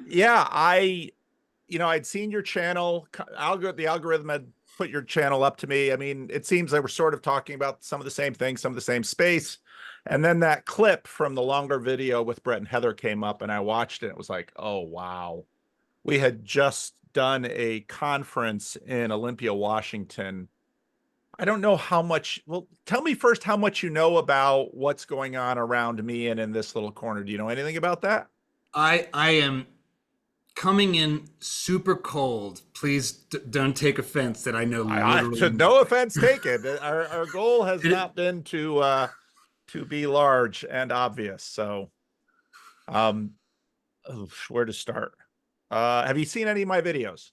Yeah, I'd seen your channel. The algorithm had put your channel up to me. I mean, it seems they were sort of talking about some of the same things, some of the same space. And then that clip from the longer video with Bret and Heather came up, and I watched it. It was like, oh, wow. We had just done a conference in Olympia, Washington. I don't know how much. Well, tell me first how much you know about what's going on around me and in this little corner. Do you know anything about that? I am coming in super cold. Please don't take offense that I know literally. No offense taken. Our goal has not been to be large and obvious. So, um, where to start? Have you seen any of my videos?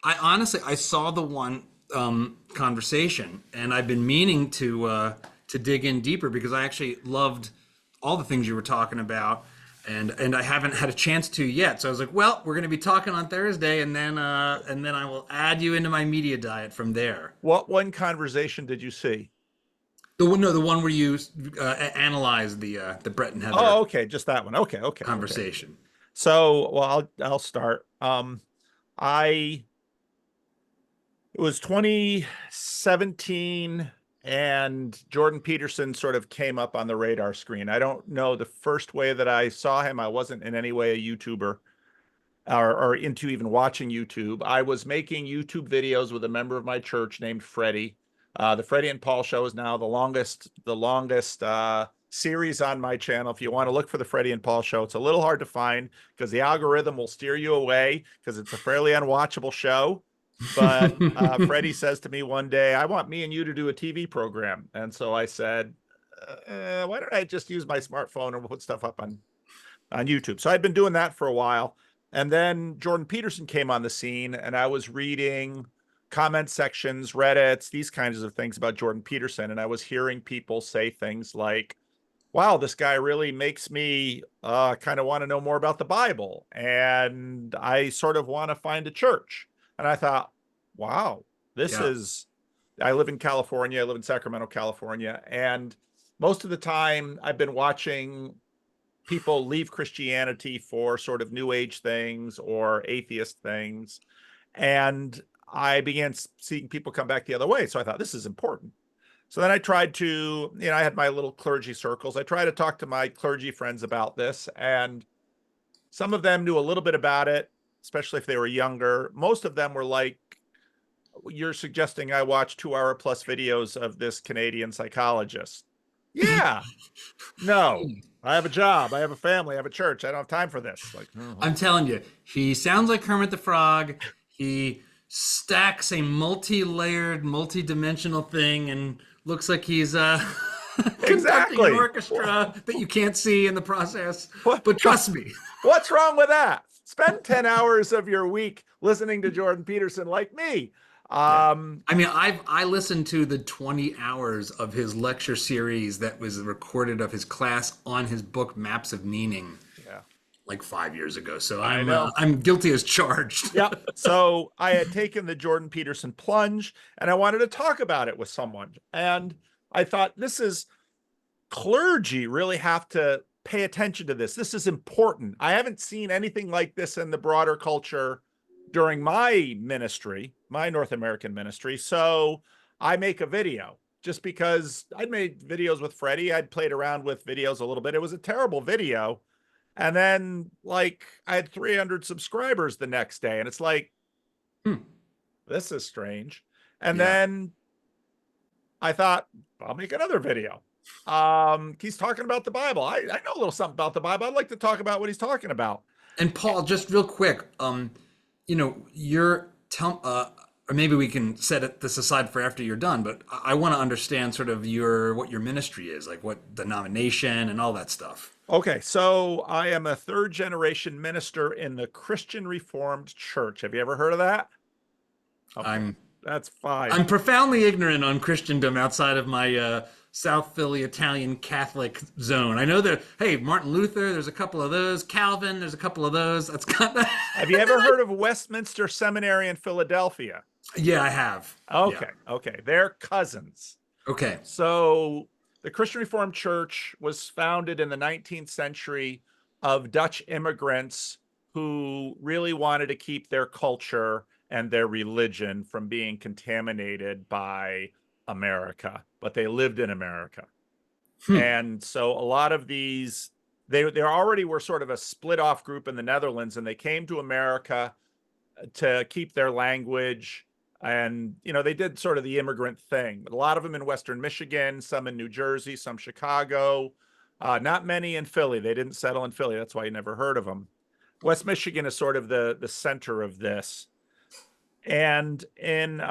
I honestly, I saw the one conversation, and I've been meaning to dig in deeper because I actually loved all the things you were talking about, and I haven't had a chance to yet. So I was like, well, we're going to be talking on Thursday, and then I will add you into my media diet from there. What one conversation did you see? The one, no, the one where you analyze the Bret and Heather Oh, okay, just that one. Okay. conversation. So, well, I'll start. I It was 2017, and Jordan Peterson sort of came up on the radar screen. I don't know the first way that I saw him. I wasn't in any way a YouTuber or into even watching YouTube. I was making YouTube videos with a member of my church named Freddie. The Freddie and Paul show is now the longest series on my channel. If you want to look for the Freddie and Paul show, it's a little hard to find because the algorithm will steer you away because it's a fairly unwatchable show. But Freddie says to me one day, I want me and you to do a TV program. And so I said, why don't I just use my smartphone and put stuff up on YouTube? So I'd been doing that for a while. And then Jordan Peterson came on the scene, and I was reading comment sections, Reddits, these kinds of things about Jordan Peterson. And I was hearing people say things like, wow, this guy really makes me kind of want to know more about the Bible. And I sort of want to find a church. And I thought, wow, Yeah. I live in California. I live in Sacramento, California. And most of the time I've been watching people leave Christianity for sort of new age things or atheist things. And I began seeing people come back the other way. So I thought, this is important. So then I tried to, I had my little clergy circles. I tried to talk to my clergy friends about this, and some of them knew a little bit about it, especially if they were younger. Most of them were like, you're suggesting I watch 2 hour plus videos of this Canadian psychologist. Yeah, no, I have a job. I have a family. I have a church. I don't have time for this. Like, I'm telling you, he sounds like Kermit the Frog. He stacks a multi-layered, multi-dimensional thing and looks like he's conducting an exactly. orchestra that you can't see in the process. What, But trust me. what's wrong with that? Spend 10 hours of your week listening to Jordan Peterson like me. Yeah. I mean, I listened to the 20 hours of his lecture series that was recorded of his class on his book Maps of Meaning Yeah, like 5 years ago. So I know. I'm guilty as charged. Yep. So I had taken the Jordan Peterson plunge, and I wanted to talk about it with someone. And I thought, clergy really have to pay attention to this. This is important. I haven't seen anything like this in the broader culture during my ministry, my North American ministry. So I make a video just because I'd made videos with Freddie. I'd played around with videos a little bit. It was a terrible video. And then, like, I had 300 subscribers the next day. And it's like, Hmm. this is strange. And Yeah. then I thought, I'll make another video. He's talking about the Bible. I know a little something about the Bible. I'd like to talk about what he's talking about. And Paul, just real quick, you're or maybe we can this aside for after you're done, but I want to understand sort of what your ministry is, like what denomination and all that stuff. Okay, so I am a third generation minister in the Christian Reformed Church. Have you ever heard of that? Okay, I'm that's fine. I'm profoundly ignorant on Christendom outside of my South Philly Italian Catholic zone. I know that, hey, Martin Luther, there's a couple of those. Calvin, there's a couple of those. That's kind of. Have you ever heard of Westminster Seminary in Philadelphia? Yeah, I have. Okay, Yeah. okay, they're cousins. Okay. So the Christian Reformed Church was founded in the 19th century of Dutch immigrants who really wanted to keep their culture and their religion from being contaminated by America, but they lived in America. Hmm. And so a lot of these, they already were sort of a split off group in the Netherlands, and they came to America to keep their language. And, they did sort of the immigrant thing, but a lot of them in Western Michigan, some in New Jersey, some Chicago, not many in Philly. They didn't settle in Philly. That's why you never heard of them. West Michigan is sort of the center of this. And and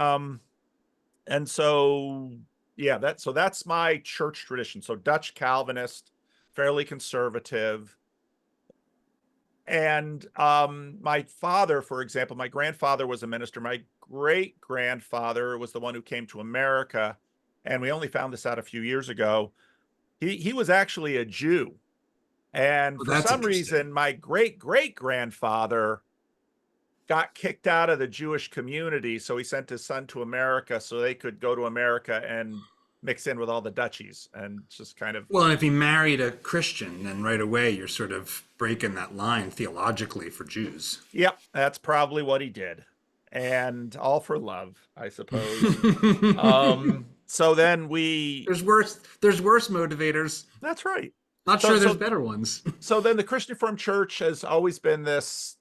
so yeah, that's my church tradition. So Dutch Calvinist, fairly conservative. And my father, for example, my grandfather was a minister. My great grandfather was the one who came to America, and we only found this out a few years ago. He was actually a Jew, and Well, for that's some interesting. reason, my great great grandfather got kicked out of the Jewish community, so he sent his son to America so they could go to America and mix in with all the Dutchies, and just kind of, Well, and if he married a Christian, then right away you're sort of breaking that line theologically for Jews. yep, that's probably what he did. And all for love, I suppose. So then There's worse motivators. that's right. Not So sure there's so better ones. so then the Christian Reformed Church has always been this,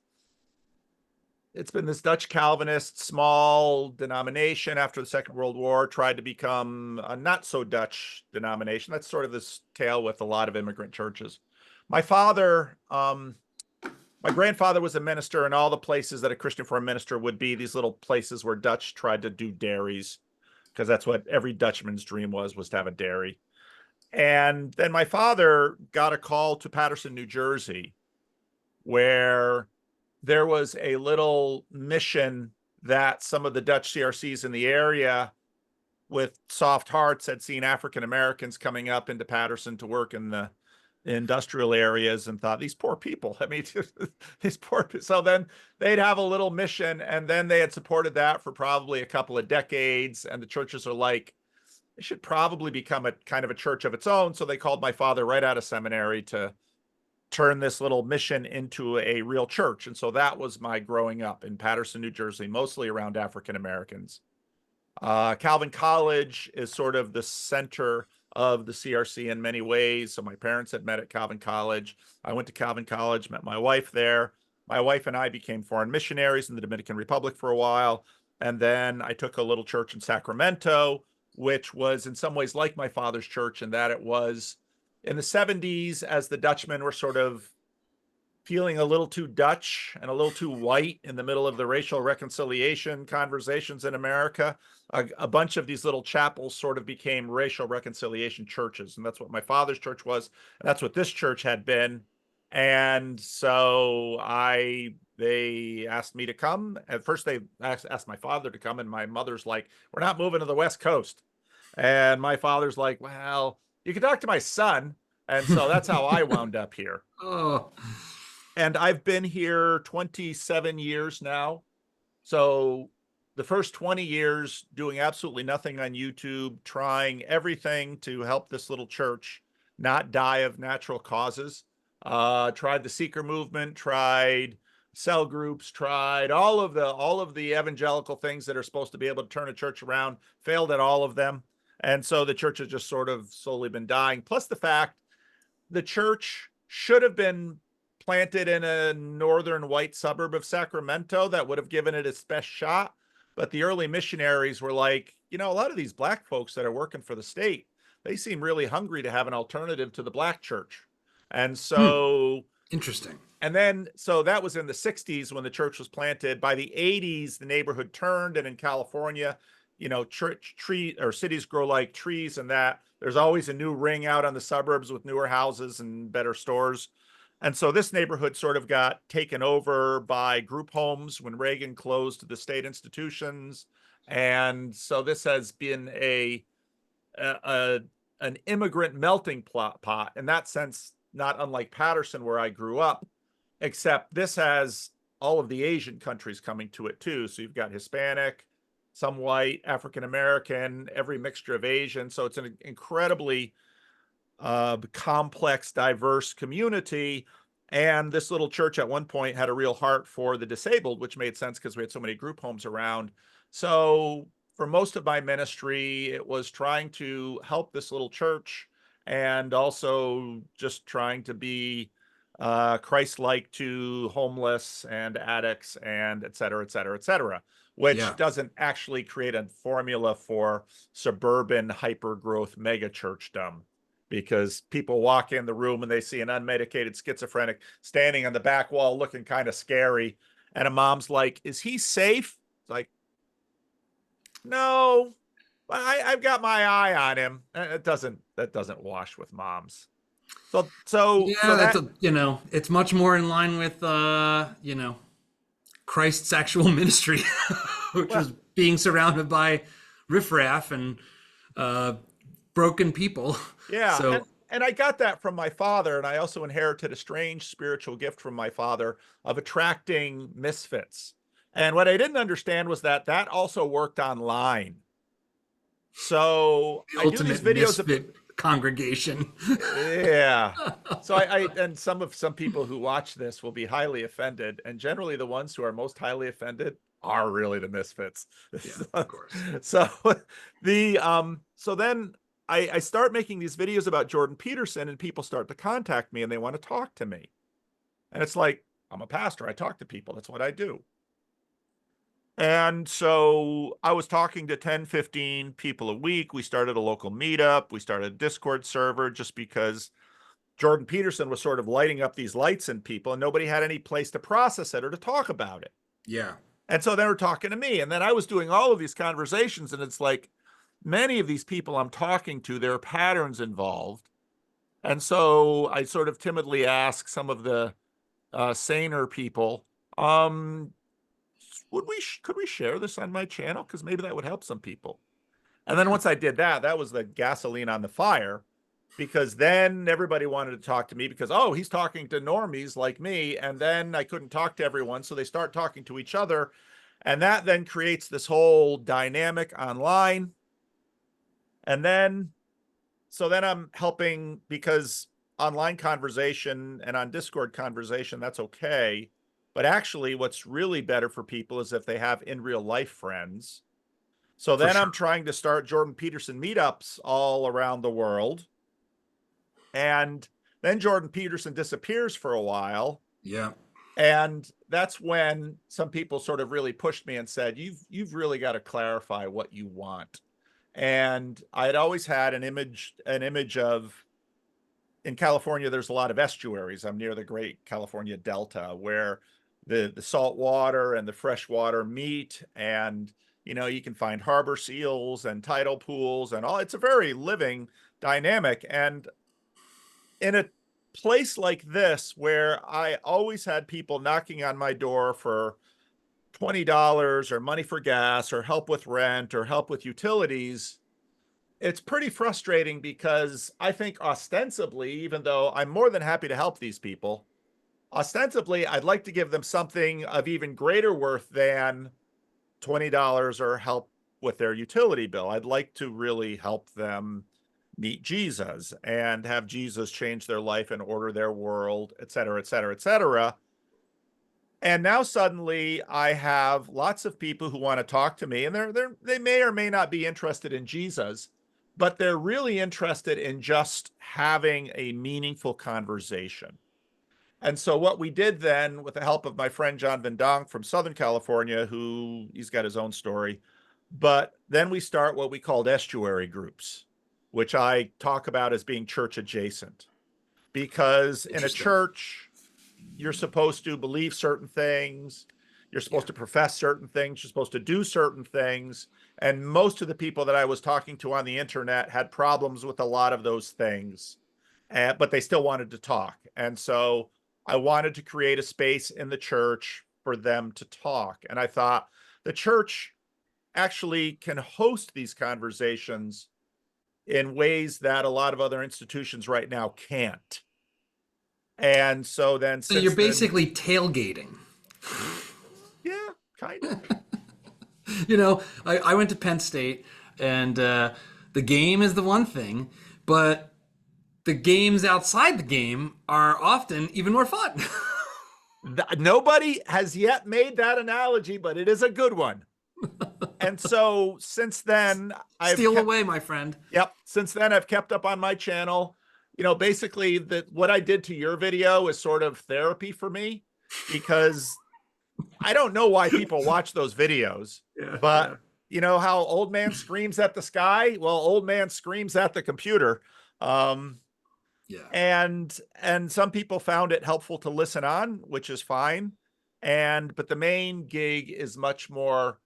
it's been this Dutch Calvinist small denomination. After the Second World War, tried to become a not so Dutch denomination. That's sort of this tale with a lot of immigrant churches. My father, my grandfather was a minister, and all the places that a Christian Reformed minister would be, these little places where Dutch tried to do dairies, because that's what every Dutchman's dream was to have a dairy. And then my father got a call to Paterson, New Jersey, where there was a little mission that some of the Dutch CRCs in the area with soft hearts had seen African Americans coming up into Paterson to work in the industrial areas, and thought, these poor people. I mean, these poor people. So then they'd have a little mission, and then they had supported that for probably a couple of decades. And the churches are like, it should probably become a kind of a church of its own. So they called my father right out of seminary to turn this little mission into a real church. And so that was my growing up in Paterson, New Jersey, mostly around African Americans. Calvin College is sort of the center of the CRC in many ways. So my parents had met at Calvin College. I went to Calvin College, met my wife there. My wife and I became foreign missionaries in the Dominican Republic for a while. And then I took a little church in Sacramento, which was in some ways like my father's church, in that it was in the 70s, as the Dutchmen were sort of feeling a little too Dutch and a little too white in the middle of the racial reconciliation conversations in America. A bunch of these little chapels sort of became racial reconciliation churches. And that's what my father's church was. And that's what this church had been. And so they asked me to come. At first, they asked my father to come, and my mother's like, we're not moving to the West Coast. And my father's like, well, you can talk to my son. And so that's how I wound up here. Oh, And I've been here 27 years now. So the first 20 years doing absolutely nothing on YouTube, trying everything to help this little church not die of natural causes. Tried the seeker movement, tried cell groups, tried all of the evangelical things that are supposed to be able to turn a church around, failed at all of them. And so the church has just sort of slowly been dying. Plus the fact the church should have been planted in a northern white suburb of Sacramento that would have given it its best shot. But the early missionaries were like, a lot of these black folks that are working for the state, they seem really hungry to have an alternative to the black church. And so, interesting. and then, so that was in the 60s when the church was planted. By the 80s, the neighborhood turned, and in California, tree or cities grow like trees, and that there's always a new ring out on the suburbs with newer houses and better stores. And so this neighborhood sort of got taken over by group homes when Reagan closed the state institutions. And so this has been an immigrant melting pot in that sense, not unlike Paterson where I grew up, except this has all of the Asian countries coming to it too. So you've got Hispanic, some white, African American, every mixture of Asian. So it's an incredibly complex, diverse community. And this little church at one point had a real heart for the disabled, which made sense because we had so many group homes around. So for most of my ministry, it was trying to help this little church and also just trying to be Christ-like to homeless and addicts and et cetera, et cetera, et cetera, which Yeah. doesn't actually create a formula for suburban hyper-growth mega churchdom, because people walk in the room and they see an unmedicated schizophrenic standing on the back wall looking kind of scary. And a mom's like, is he safe? It's like, no, I've got my eye on him. That doesn't wash with moms. So Yeah, that's that, a, it's much more in line with Christ's actual ministry, which well, was being surrounded by riffraff and broken people. yeah. So And I got that from my father. And I also inherited a strange spiritual gift from my father of attracting misfits. And what I didn't understand was that that also worked online. So the I do these ultimate videos of, misfit congregation. yeah. So and some people who watch this will be highly offended, and generally the ones who are most highly offended are really the misfits. Yeah, of course. So so then I start making these videos about Jordan Peterson, and people start to contact me and they want to talk to me. And it's like, I'm a pastor, I talk to people, that's what I do. And so I was talking to 10, 15 people a week. We started a local meetup. We started a Discord server just because Jordan Peterson was sort of lighting up these lights in people and nobody had any place to process it or to talk about it. Yeah. And so they were talking to me. And then I was doing all of these conversations. And it's like, many of these people I'm talking to, there are patterns involved. And so I sort of timidly asked some of the saner people, could we share this on my channel? Because maybe that would help some people. And then Yeah. once I did that, that was the gasoline on the fire, because then everybody wanted to talk to me because, oh, he's talking to normies like me. And then I couldn't talk to everyone. So they start talking to each other. And that then creates this whole dynamic online. And then, so then I'm helping, because online conversation and on Discord conversation, that's okay. But actually, what's really better for people is if they have in real life friends. So For then sure. I'm trying to start Jordan Peterson meetups all around the world. And then Jordan Peterson disappears for a while. Yeah. And that's when some people sort of really pushed me and said, you've really got to clarify what you want. And I had always had an image of, in California, there's a lot of estuaries. I'm near the Great California Delta, where the salt water and the fresh water meet, and you can find harbor seals and tidal pools and all. It's a very living dynamic. And in a place like this, where I always had people knocking on my door for $20 or money for gas or help with rent or help with utilities, it's pretty frustrating, because I think ostensibly, even though I'm more than happy to help these people, ostensibly, I'd like to give them something of even greater worth than $20 or help with their utility bill. I'd like to really help them meet Jesus and have Jesus change their life and order their world, et cetera, et cetera, et cetera. And now suddenly I have lots of people who want to talk to me, and they may or may not be interested in Jesus, but they're really interested in just having a meaningful conversation. And so what we did then, with the help of my friend John Vendonk from Southern California, who he's got his own story, but then we start what we called estuary groups, which I talk about as being church adjacent. Because in a Interesting. church, you're supposed to believe certain things, you're supposed Yeah. to profess certain things, you're supposed to do certain things. And most of the people that I was talking to on the internet had problems with a lot of those things, but they still wanted to talk. And so I wanted to create a space in the church for them to talk. And I thought the church actually can host these conversations in ways that a lot of other institutions right now can't. And so then, So you're since then, basically tailgating. yeah, kind of. I went to Penn State, and the game is the one thing, but the games outside the game are often even more fun. Nobody has yet made that analogy, but it is a good one. And so since then, Steal away, my friend. Yep. Since then, I've kept up on my channel. Basically what I did to your video is sort of therapy for me, because I don't know why people watch those videos, Yeah, but yeah. you know how old man screams at the sky? Well, old man screams at the computer. Um, Yeah. and some people found it helpful to listen on, which is fine. But the main gig is much more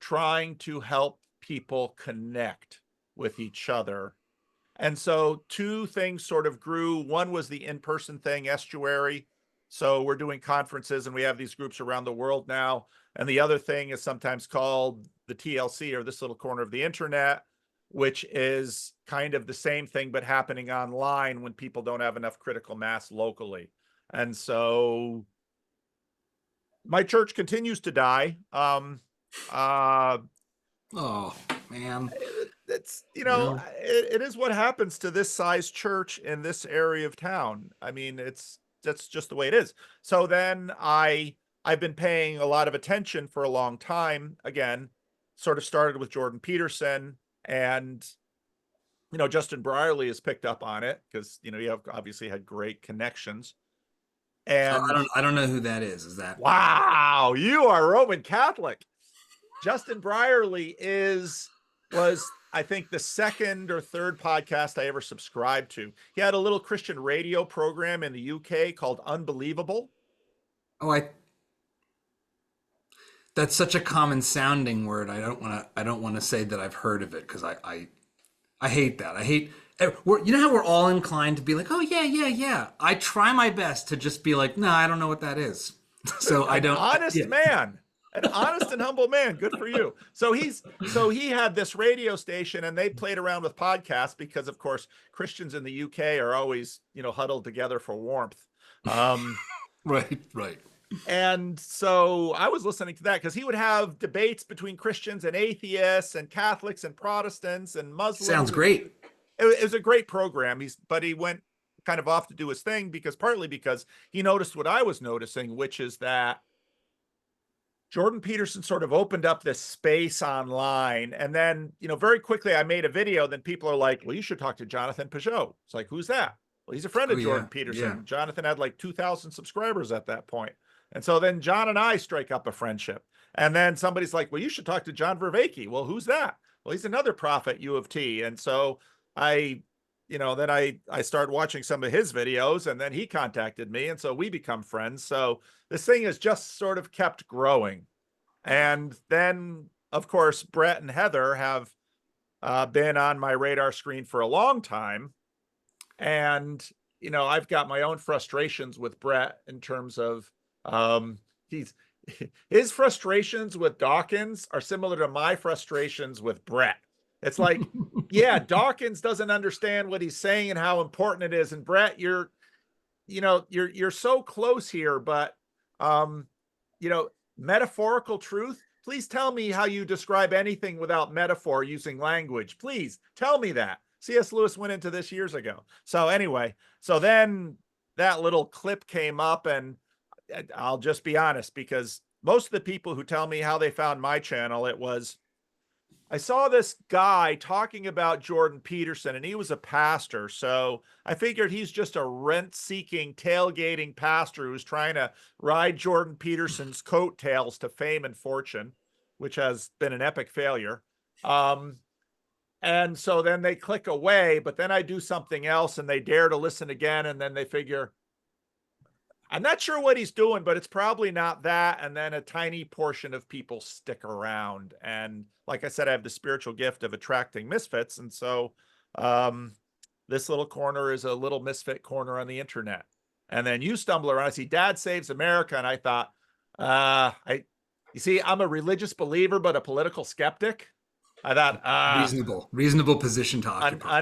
trying to help people connect with each other. And so two things sort of grew. One was the in-person thing, Estuary. So we're doing conferences and we have these groups around the world now. And the other thing is sometimes called the TLC, or this little corner of the internet, which is kind of the same thing, but happening online when people don't have enough critical mass locally. And so my church continues to die. Uh, Oh man. it's Yeah. it is what happens to this size church in this area of town. I mean, that's just the way it is. So then I've been paying a lot of attention for a long time. Again, sort of started with Jordan Peterson, and Justin Brierley has picked up on it because you have obviously had great connections. I And don't know who that is. Is that wow, you are Roman Catholic. Justin Brierley was I think the second or third podcast I ever subscribed to. He had a little Christian radio program in the UK called Unbelievable. oh I that's such a common sounding word. I don't want to say that I've heard of it because I hate that. I hate you know how we're all inclined to be like, oh yeah, yeah, yeah. I try my best to just be like, no, I don't know what that is. So I An don't. honest Yeah. man, an honest and humble man. Good for you. So he had this radio station, and they played around with podcasts because, of course, Christians in the UK are always huddled together for warmth. Right, right. And so I was listening to that because he would have debates between Christians and atheists and Catholics and Protestants and Sounds Muslims. great. It was a great program. But he went kind of off to do his thing partly because he noticed what I was noticing, which is that Jordan Peterson sort of opened up this space online. And then, very quickly I made a video. Then people are like, well, you should talk to Jonathan Peugeot. It's like, who's that? Well, he's a friend Oh of Jordan yeah, Peterson. yeah. Jonathan had like 2,000 subscribers at that point. And so then John and I strike up a friendship. And then somebody's like, well, you should talk to John Vervaeke. Well, who's that? Well, he's another prof at U of T. And so then I started watching some of his videos, and then he contacted me. And so we become friends. So this thing has just sort of kept growing. And then, of course, Bret and Heather have been on my radar screen for a long time. And, I've got my own frustrations with Bret in terms of um, his frustrations with Dawkins are similar to my frustrations with Bret. It's like, yeah, Dawkins doesn't understand what he's saying and how important it is. And Bret, you're so close here, but um, metaphorical truth. Please tell me how you describe anything without metaphor using language. Please tell me that. C.S. Lewis went into this years ago. So anyway, so then that little clip came up, and I'll just be honest, because most of the people who tell me how they found my channel, it was, I saw this guy talking about Jordan Peterson, and he was a pastor. So I figured he's just a rent-seeking, tailgating pastor who's trying to ride Jordan Peterson's coattails to fame and fortune, which has been an epic failure. And so then they click away, but then I do something else and they dare to listen again. And then they figure, I'm not sure what he's doing, but it's probably not that. And then a tiny portion of people stick around. And like I said, I have the spiritual gift of attracting misfits. And so this little corner is a little misfit corner on the internet. And then you stumble around, I see Dad Saves America. And I thought, you see, I'm a religious believer, but a political skeptic. I thought, reasonable position to occupy.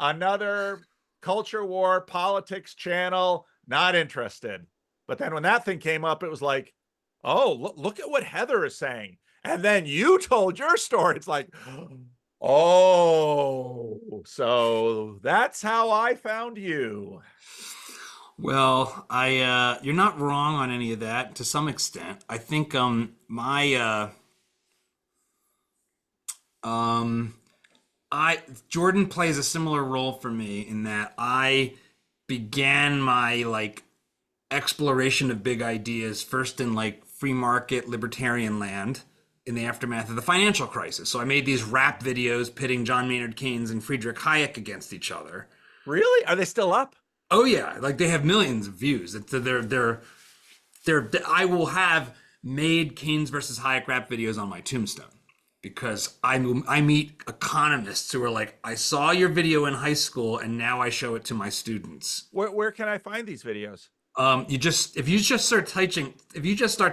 another culture war politics channel, not interested. But then when that thing came up, it was like, oh, look at what Heather is saying. And then you told your story. It's like, Oh, so that's how I found you. Well, you're not wrong on any of that to some extent. I think my um I Jordan plays a similar role for me in that I began my like exploration of big ideas first in like free market libertarian land in the aftermath of the financial crisis. So I made these rap videos pitting John Maynard Keynes and Friedrich Hayek against each other. Really? Are they still up? Oh yeah, like they have millions of views. I will have made Keynes versus Hayek rap videos on my tombstone because I meet economists who are like, I saw your video in high school and now I show it to my students. Where can I find these videos? If you just start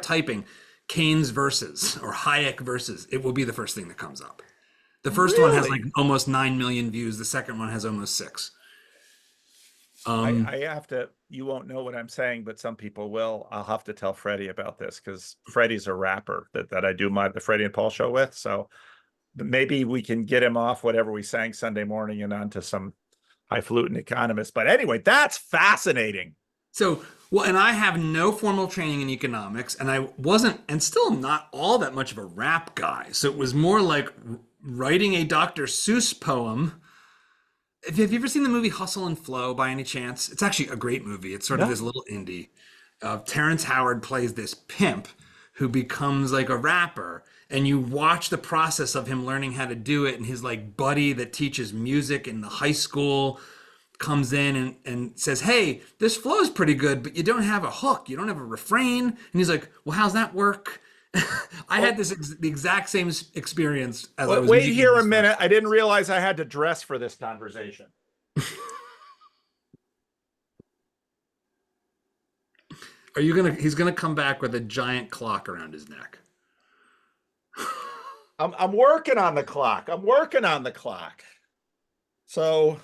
typing Keynes versus or Hayek versus, it will be the first thing that comes up. The first one has like Really? almost 9 million views. The second one has almost 6. I have to, you won't know what I'm saying, but some people will. I'll have to tell Freddie about this because Freddie's a rapper that I do the Freddie and Paul show with. So maybe we can get him off whatever we sang Sunday morning and onto some highfalutin economist. But anyway, that's fascinating. So, well, and I have no formal training in economics, and I wasn't, and still not all that much of a rap guy. So it was more like writing a Dr. Seuss poem. Have you ever seen the movie Hustle and Flow by any chance? It's actually a great movie. It's sort of No. this little indie. Terrence Howard plays this pimp who becomes like a rapper, and you watch the process of him learning how to do it, and his like buddy that teaches music in the high school comes in and says, hey, this flow's pretty good, but you don't have a hook. You don't have a refrain. And he's like, well, how's that work? I had the exact same experience as I was Wait making here a this minute. I didn't realize I had to dress for this conversation. He's gonna come back with a giant clock around his neck. I'm working on the clock. I'm working on the clock. So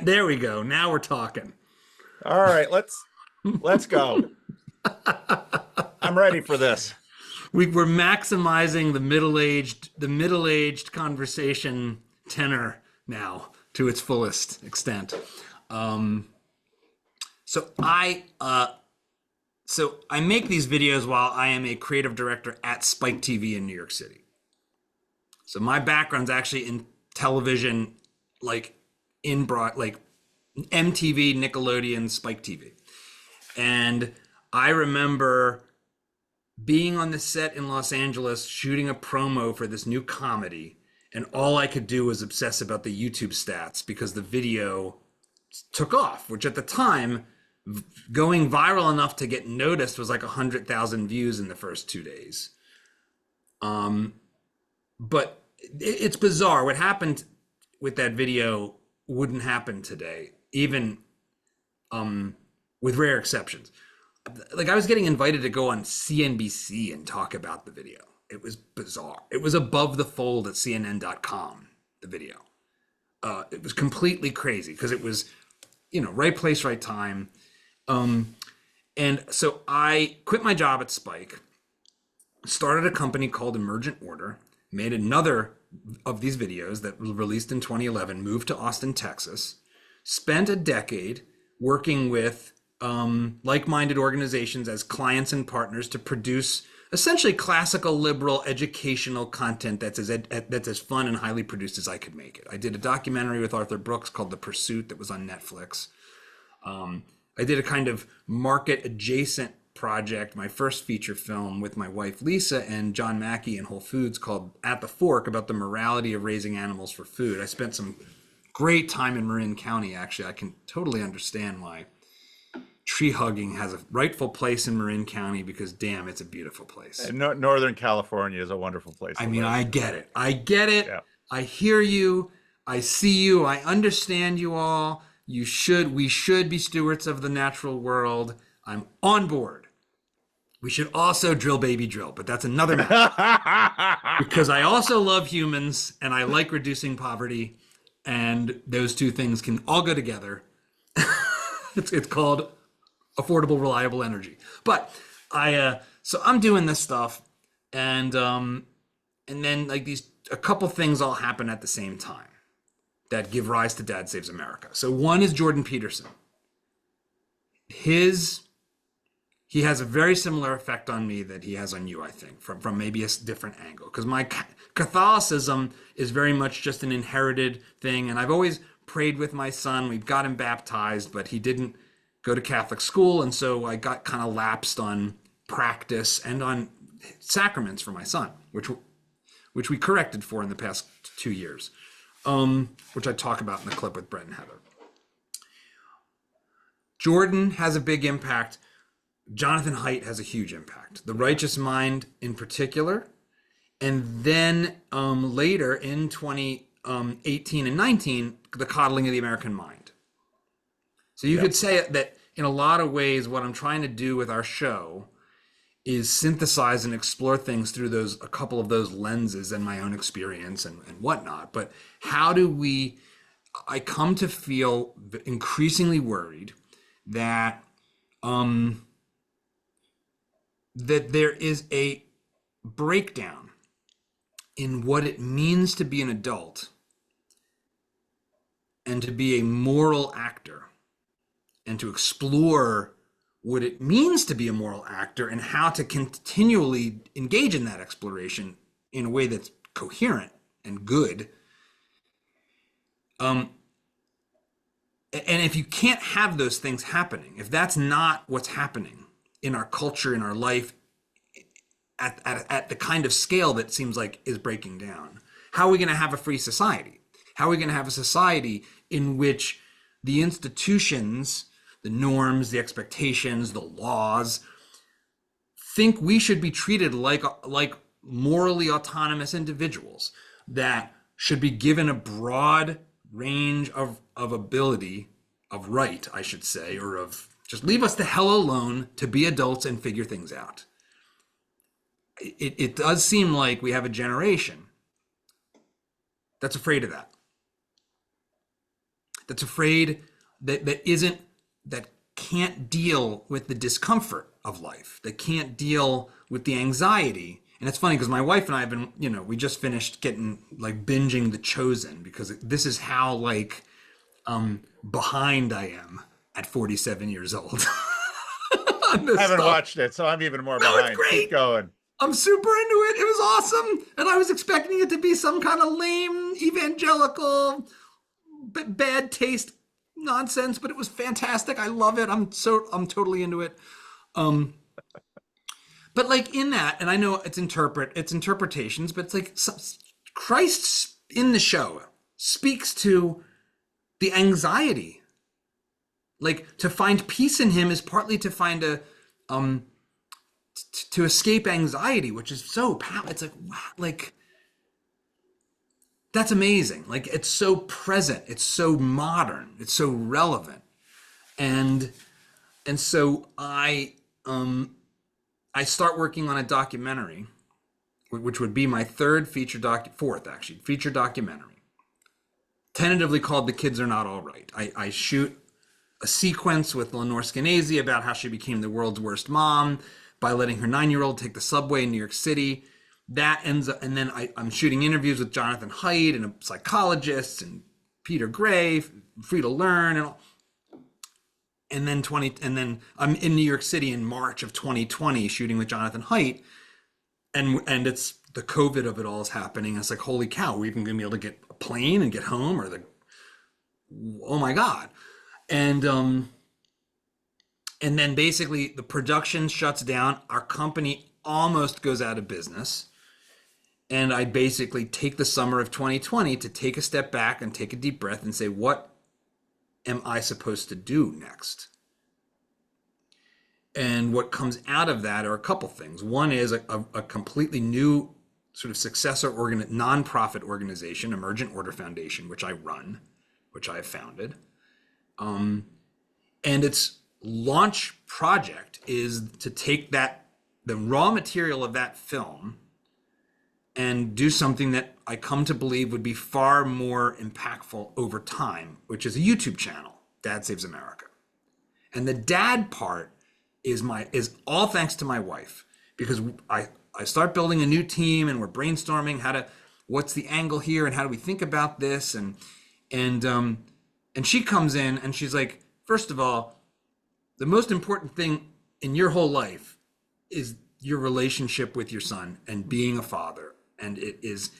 There we go. Now we're talking. all right, let's go. I'm ready for this. We're maximizing the middle-aged conversation tenor now to its fullest extent. So I make these videos while I am a creative director at Spike TV in New York City. So my background's actually in television, like like MTV, Nickelodeon, Spike TV. And I remember being on the set in Los Angeles shooting a promo for this new comedy, and all I could do was obsess about the YouTube stats because the video took off, which at the time, going viral enough to get noticed was like 100,000 views in the first 2 days. But it's bizarre. What happened with that video wouldn't happen today, even with rare exceptions. Like I was getting invited to go on CNBC and talk about the video. It was bizarre. It was above the fold at CNN.com, the video. It was completely crazy because it was, right place, right time. And so I quit my job at Spike, started a company called Emergent Order, made another of these videos that was released in 2011, moved to Austin, Texas, spent a decade working with like-minded organizations as clients and partners to produce essentially classical liberal educational content that's as fun and highly produced as I could make it. I did a documentary with Arthur Brooks called The Pursuit that was on Netflix. I did a kind of market adjacent project, my first feature film with my wife Lisa and John Mackey and Whole Foods called At the Fork about the morality of raising animals for food. I spent some great time in Marin County, actually. I can totally understand why tree hugging has a rightful place in Marin County because damn, it's a beautiful place. Northern California is a wonderful place. I mean, I get it. Yeah. I hear you. I see you. I understand you all. We should be stewards of the natural world. I'm on board. We should also drill, baby, drill, but that's another matter. Because I also love humans and I like reducing poverty, and those two things can all go together. It's called affordable, reliable energy. But So I'm doing this stuff, and then like a couple things all happen at the same time that give rise to Dad Saves America. So one is Jordan Peterson. He has a very similar effect on me that he has on you, I think, from maybe a different angle. Because my Catholicism is very much just an inherited thing, and I've always prayed with my son. We've got him baptized, but he didn't go to Catholic school, and so I got kind of lapsed on practice and on sacraments for my son, which we corrected for in the past 2 years, which I talk about in the clip with Bret and Heather. Jordan has a big impact. Jonathan Haidt has a huge impact. The Righteous Mind in particular. And then later in 2018 and 19, The Coddling of the American Mind. So you could say that in a lot of ways, what I'm trying to do with our show is synthesize and explore things through a couple of those lenses and my own experience and whatnot. But I come to feel increasingly worried that that there is a breakdown in what it means to be an adult and to be a moral actor and to explore what it means to be a moral actor and how to continually engage in that exploration in a way that's coherent and good. And if you can't have those things happening, if that's not what's happening in our culture, in our life, at the kind of scale that seems like is breaking down, how are we going to have a free society? How are we going to have a society in which the institutions, the norms, the expectations, the laws think we should be treated like morally autonomous individuals that should be given a broad range of ability, of right, I should say, or of just leave us the hell alone to be adults and figure things out. It does seem like we have a generation that's afraid of that. That's afraid that can't deal with the discomfort of life, that can't deal with the anxiety. And it's funny because my wife and I have been, we just finished binging The Chosen because this is how behind I am at 47 years old. I haven't watched it, so I'm even more behind. It's great. Keep going. I'm super into it. It was awesome. And I was expecting it to be some kind of lame evangelical bad taste nonsense, but it was fantastic. I love it. I'm totally into it. But in that, and I know it's interpretations, but it's Christ in the show speaks to the anxiety. To find peace in him is partly to find to escape anxiety, which is so powerful. It's wow, that's amazing. It's so present, it's so modern, it's so relevant. And so I start working on a documentary, which would be my fourth feature documentary, tentatively called The Kids Are Not All Right. I shoot a sequence with Lenore Skenazy about how she became the world's worst mom by letting her 9-year-old take the subway in New York City. That ends up, and then I'm shooting interviews with Jonathan Haidt and a psychologist and Peter Gray, Free to Learn, and then I'm in New York City in March of 2020 shooting with Jonathan Haidt, and it's the COVID of it all is happening. It's holy cow, we're even gonna be able to get a plane and get home, oh my God. And then basically the production shuts down. Our company almost goes out of business. And I basically take the summer of 2020 to take a step back and take a deep breath and say, what am I supposed to do next? And what comes out of that are a couple things. One is a completely new sort of successor nonprofit organization, Emergent Order Foundation, which I run, which I have founded. And its launch project is to take the raw material of that film and do something that I come to believe would be far more impactful over time, which is a YouTube channel, Dad Saves America. And the dad part is all thanks to my wife, because I start building a new team and we're brainstorming what's the angle here and how do we think about this, and she comes in and she's like, first of all, the most important thing in your whole life is your relationship with your son and being a father, and it is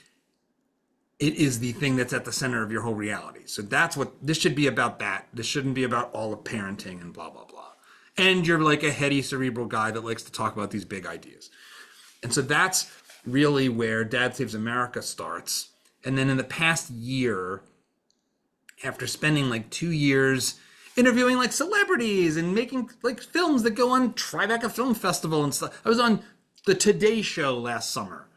the thing that's at the center of your whole reality. So that's what this should be about. That this shouldn't be about all of parenting and blah blah blah. And you're like a heady cerebral guy that likes to talk about these big ideas. And so that's really where Dad Saves America starts. And then in the past year, after spending like 2 years interviewing like celebrities and making like films that go on Tribeca Film Festival and stuff, I was on the Today Show last summer.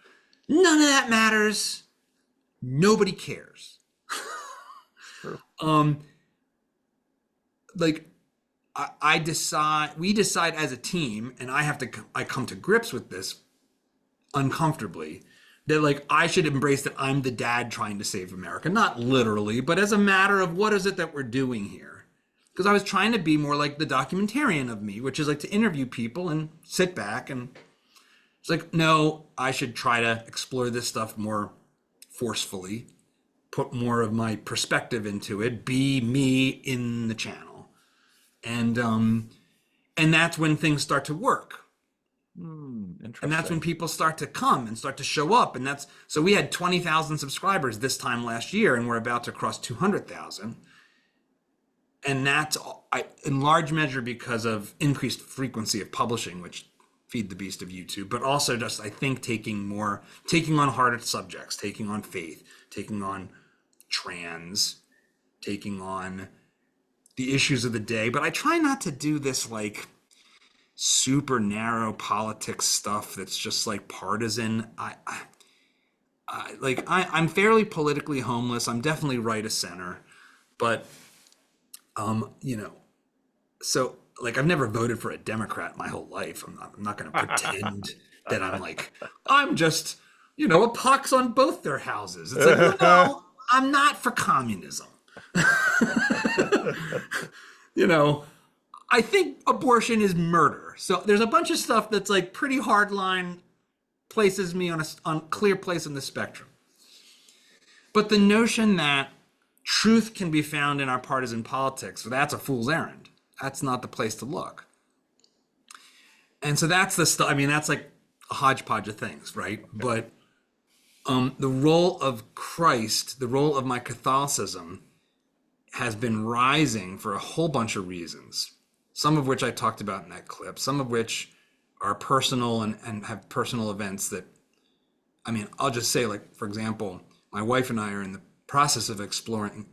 None of that matters. Nobody cares. Sure. Like we decide as a team, and I come to grips with this uncomfortably, that like I should embrace that I'm the dad trying to save America, not literally, but as a matter of what is it that we're doing here? Because I was trying to be more like the documentarian of me, which is like to interview people and sit back, and it's like, no, I should try to explore this stuff more forcefully, put more of my perspective into it, be me in the channel. And that's when things start to work. Interesting. And that's when people start to come and start to show up. And so we had 20,000 subscribers this time last year, and we're about to cross 200,000. And that's in large measure because of increased frequency of publishing, which feed the beast of YouTube, but also just, I think, taking on harder subjects, taking on faith, taking on trans, taking on the issues of the day. But I try not to do this like super narrow politics stuff that's just like partisan. I'm fairly politically homeless. I'm definitely right of center, but so like I've never voted for a Democrat my whole life. I'm not going to pretend that I'm just a pox on both their houses. It's like, no, I'm not for communism. I think abortion is murder. So there's a bunch of stuff that's like pretty hard line, places me on a clear place in the spectrum. But the notion that truth can be found in our partisan politics, so that's a fool's errand. That's not the place to look. And so that's the stuff. I mean, that's like a hodgepodge of things, right? But the role of Christ, the role of my Catholicism, has been rising for a whole bunch of reasons. Some of which I talked about in that clip, some of which are personal and have personal events that, I mean, I'll just say, like, for example, my wife and I are in the process of exploring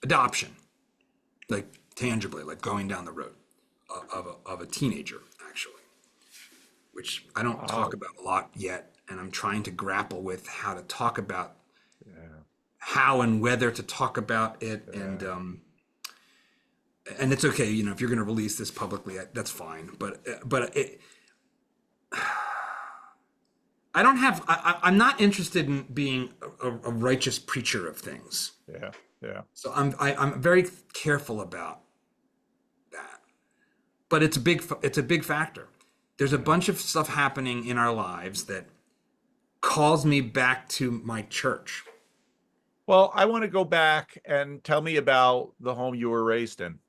adoption, like tangibly, like going down the road of a teenager, actually, which I don't talk about a lot yet. And I'm trying to grapple with how to talk about how and whether to talk about it. And it's okay, if you're going to release this publicly, that's fine. But I'm not interested in being a righteous preacher of things. Yeah. So I'm very careful about that. But it's a big factor. There's a bunch of stuff happening in our lives that calls me back to my church. Well, I want to go back and tell me about the home you were raised in.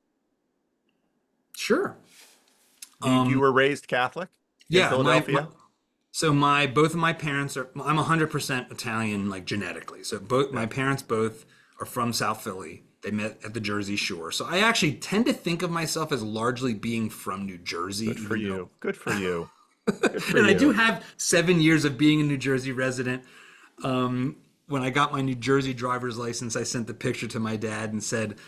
Sure. You were raised Catholic in Philadelphia? Both of my parents I'm 100% Italian, like genetically. So my parents both are from South Philly. They met at the Jersey Shore. So I actually tend to think of myself as largely being from New Jersey. Good for you. Good for you. And I do have 7 years of being a New Jersey resident. When I got my New Jersey driver's license, I sent the picture to my dad and said,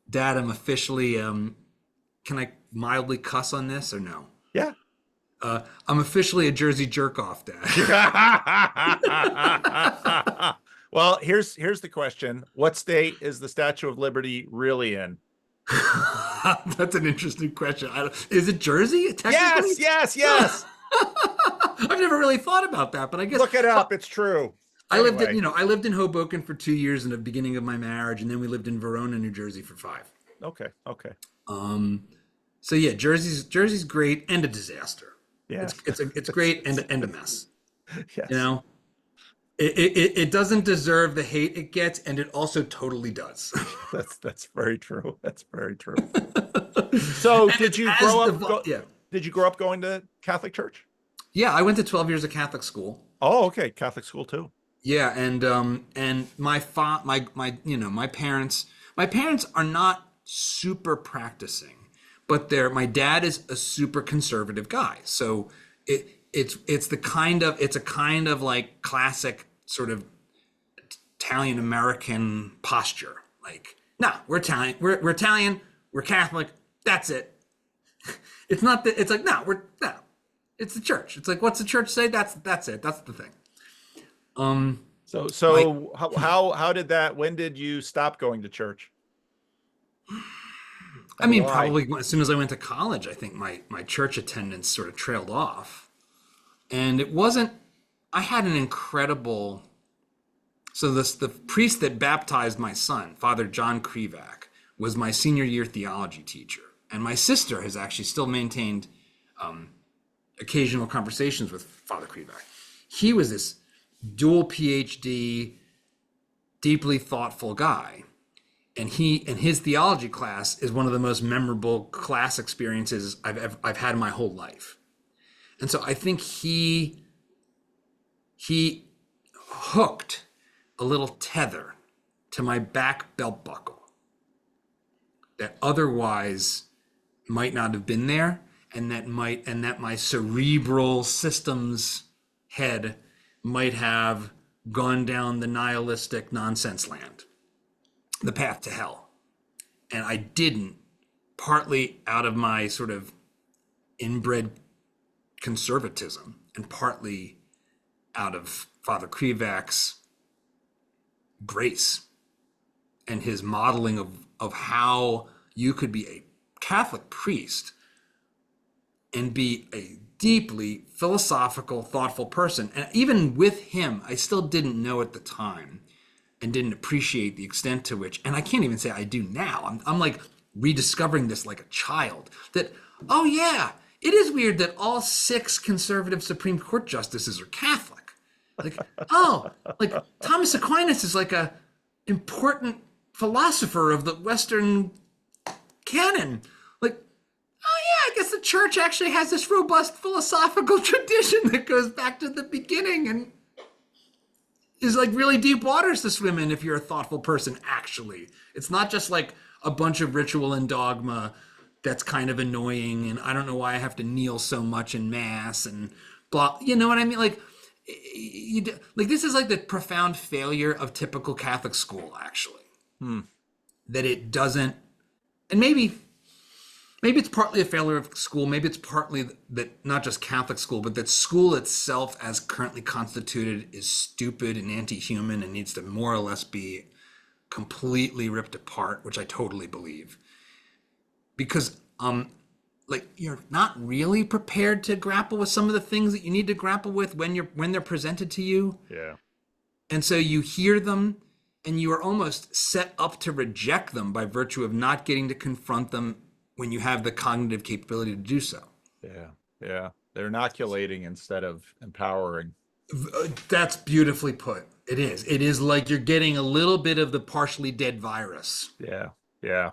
"Dad, I'm officially, can I mildly cuss on this or no?" Yeah. I'm officially a Jersey jerk-off, Dad. Well, here's the question. What state is the Statue of Liberty really in? That's an interesting question. Is it Jersey? Technically? Yes. I've never really thought about that, but I guess look it up. It's true. I lived in Hoboken for 2 years in the beginning of my marriage, and then we lived in Verona, New Jersey for 5. Okay. So yeah, Jersey's great and a disaster. Yes. It's great and a mess. Yes. You know, it doesn't deserve the hate it gets, and it also totally does. That's very true. That's very true. So And did it's you as grow up yeah. did you grow up going to Catholic church? Yeah, I went to 12 years of Catholic school. Oh, okay. Catholic school too. Yeah, and my parents are not super practicing, but my dad is a super conservative guy. So it's a kind of like classic sort of Italian American posture. Like, no, we're Italian, we're Italian, we're Catholic, that's it. It's not that it's like, no, it's the church. It's like, what's the church say? That's it. That's the thing. Like, So how did that, when did you stop going to church? I And mean, why? probably as soon as I went to college, I think my church attendance sort of trailed off. And it wasn't, I had an incredible, so the priest that baptized my son, Father John Krivak, was my senior year theology teacher. And my sister has actually still maintained occasional conversations with Father Krivak. He was this dual PhD, deeply thoughtful guy. And his theology class is one of the most memorable class experiences I've had in my whole life. And so I think he hooked a little tether to my back belt buckle that otherwise might not have been there, and that my cerebral systems head might have gone down the nihilistic nonsense land, the path to hell. And I didn't, partly out of my sort of inbred conservatism and partly out of Father Krivak's grace and his modeling of how you could be a Catholic priest and be a deeply philosophical, thoughtful person. And even with him, I still didn't know at the time and didn't appreciate the extent to which, and I can't even say I do now. I'm like rediscovering this like a child, that, oh yeah, it is weird that all 6 conservative Supreme Court justices are Catholic. Like, oh, like Thomas Aquinas is like a important philosopher of the Western canon. Like, oh yeah, I guess the church actually has this robust philosophical tradition that goes back to the beginning and is like really deep waters to swim in if you're a thoughtful person, actually. It's not just like a bunch of ritual and dogma that's kind of annoying and I don't know why I have to kneel so much in mass and blah. You know what I mean? Like, like this is like the profound failure of typical Catholic school, actually. That it doesn't, and maybe it's partly a failure of school. Maybe it's partly that not just Catholic school, but that school itself as currently constituted is stupid and anti-human and needs to more or less be completely ripped apart, which I totally believe. Because like you're not really prepared to grapple with some of the things that you need to grapple with when they're presented to you. Yeah. And so you hear them and you are almost set up to reject them by virtue of not getting to confront them when you have the cognitive capability to do so. Yeah. Yeah. They're inoculating instead of empowering. That's beautifully put. It is. It is like you're getting a little bit of the partially dead virus. Yeah. Yeah.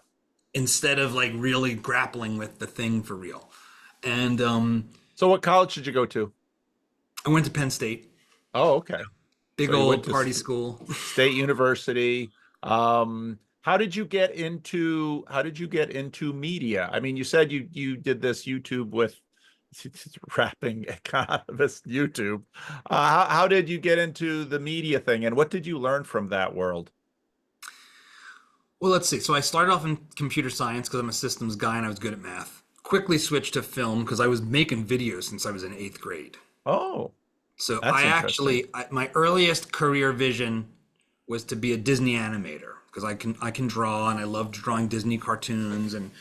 Instead of like really grappling with the thing for real. And So what college did you go to? I went to Penn State. Oh, okay. Big So you went old to party school. State University. How did you get into media? I mean, you said you did this YouTube with rapping economist YouTube. How did you get into the media thing, and what did you learn from that world? Well, let's see. So I started off in computer science because I'm a systems guy and I was good at math. Quickly switched to film because I was making videos since I was in 8th grade. Oh, So that's interesting. my earliest career vision was to be a Disney animator because I can draw and I loved drawing Disney cartoons and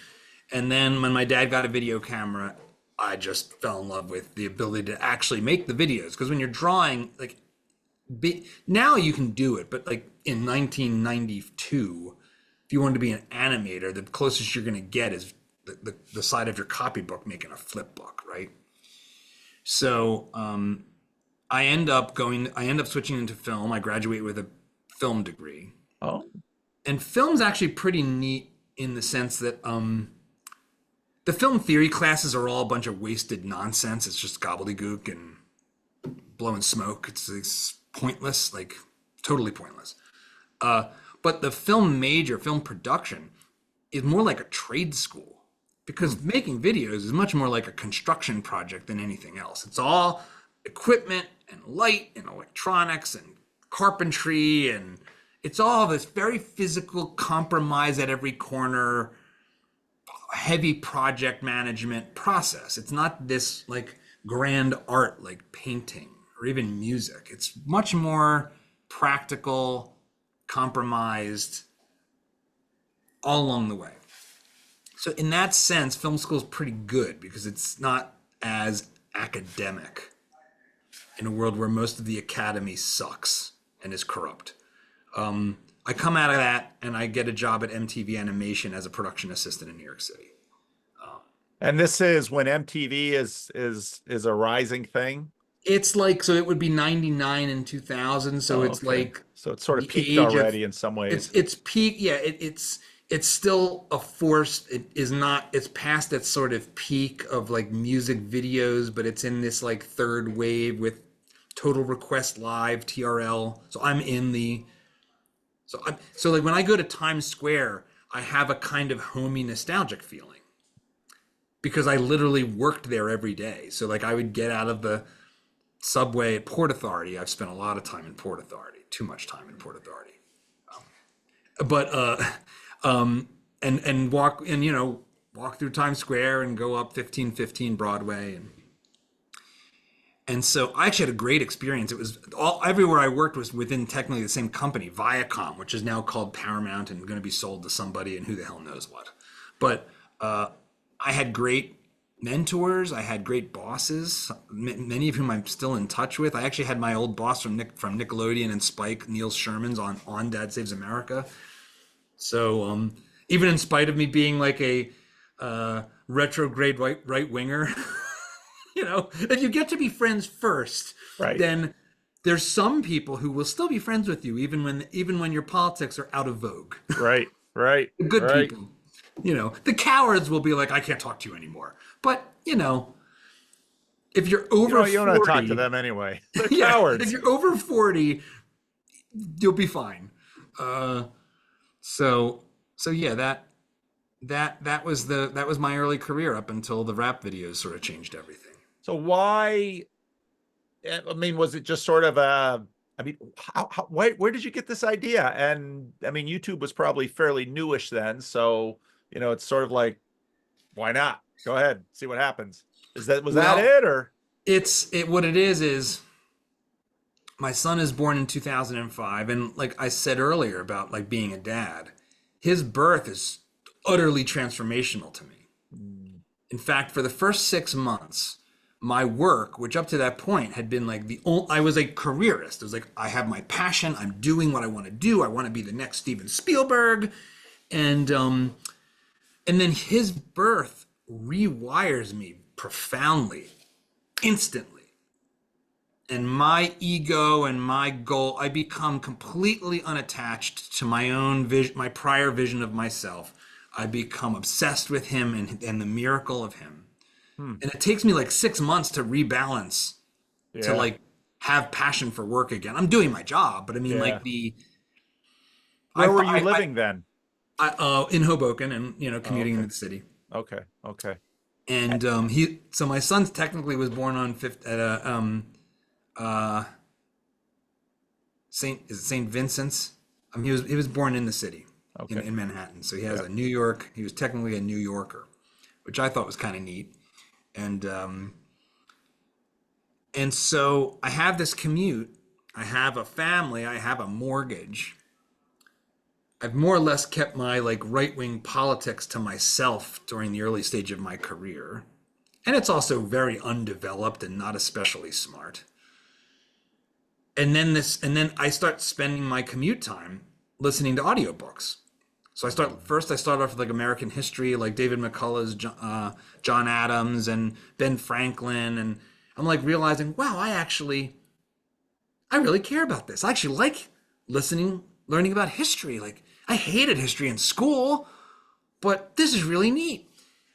then when my dad got a video camera, I just fell in love with the ability to actually make the videos because when you're drawing, like now you can do it, but like in 1992, if you wanted to be an animator, the closest you're going to get is the side of your copybook making a flip book, right? So I end up switching into film. I graduate with a film degree. Oh, And film's actually pretty neat in the sense that the film theory classes are all a bunch of wasted nonsense. It's just gobbledygook and blowing smoke. It's pointless, like totally pointless. But the film production, is more like a trade school because making videos is much more like a construction project than anything else. It's all equipment and light and electronics and carpentry, and it's all this very physical compromise at every corner, heavy project management process. It's not this like grand art like painting or even music. It's much more practical, compromised all along the way. So in that sense, film school is pretty good because it's not as academic in a world where most of the academy sucks and is corrupt. I come out of that and I get a job at MTV Animation as a production assistant in New York City. and this is when MTV is a rising thing. It's like, so it would be 99 and 2000. So Oh, it's okay. like So it's sort of the peaked age of- already in some ways. it's peak. Yeah, it's still a force. It is not, it's past its sort of peak of like music videos, but it's in this like third wave with Total Request Live, TRL. So I'm in the, so like when I go to Times Square, I have a kind of homey nostalgic feeling because I literally worked there every day. So like I would get out of the subway at Port Authority. I've spent a lot of time in Port Authority, too much time in Port Authority. And walk and walk through Times Square and go up 1515 Broadway, and so I actually had a great experience. It was everywhere I worked was within technically the same company, Viacom, which is now called Paramount and going to be sold to somebody and who the hell knows what. But I had great mentors. I had great bosses, many of whom I'm still in touch with. I actually had my old boss from Nickelodeon and Spike, Neil Sherman's on Dad Saves America. So even in spite of me being like a retrograde right winger, if you get to be friends first, Right. then there's some people who will still be friends with you even when your politics are out of vogue. Right. The good right. people, the cowards will be like, I can't talk to you anymore. But if you're over, You don't 40, want to talk to them anyway. They're yeah, cowards. if you're over 40, you'll be fine. So yeah, that was my early career up until the rap videos sort of changed everything. So why? I mean, was it just sort of where did you get this idea? And I mean, YouTube was probably fairly newish then, so it's sort of like, why not? Go ahead, see what happens. Was that it, or? What it is my son is born in 2005, and like I said earlier about like being a dad, his birth is utterly transformational to me. In fact, for the first 6 months, my work, which up to that point had been like I was a careerist. It was like, I have my passion. I'm doing what I want to do. I want to be the next Steven Spielberg. And then his birth rewires me profoundly, instantly. And my ego and my goal, I become completely unattached to my own vision, my prior vision of myself. I become obsessed with him and the miracle of him. And it takes me like 6 months to rebalance, to like have passion for work again. I'm doing my job, but I mean like Where were you living then? In Hoboken and commuting into the city. Okay. And so my son technically was born on St. Vincent's. He was born in the city, in Manhattan. So he has he was technically a New Yorker, which I thought was kind of neat. And so I have this commute, I have a family, I have a mortgage. I've more or less kept my like right-wing politics to myself during the early stage of my career. And it's also very undeveloped and not especially smart. And then I start spending my commute time listening to audiobooks. So I start off with like American history, like David McCullough's John Adams and Ben Franklin, and I'm like realizing, wow, I really care about this. I actually like learning about history. Like, I hated history in school, but this is really neat.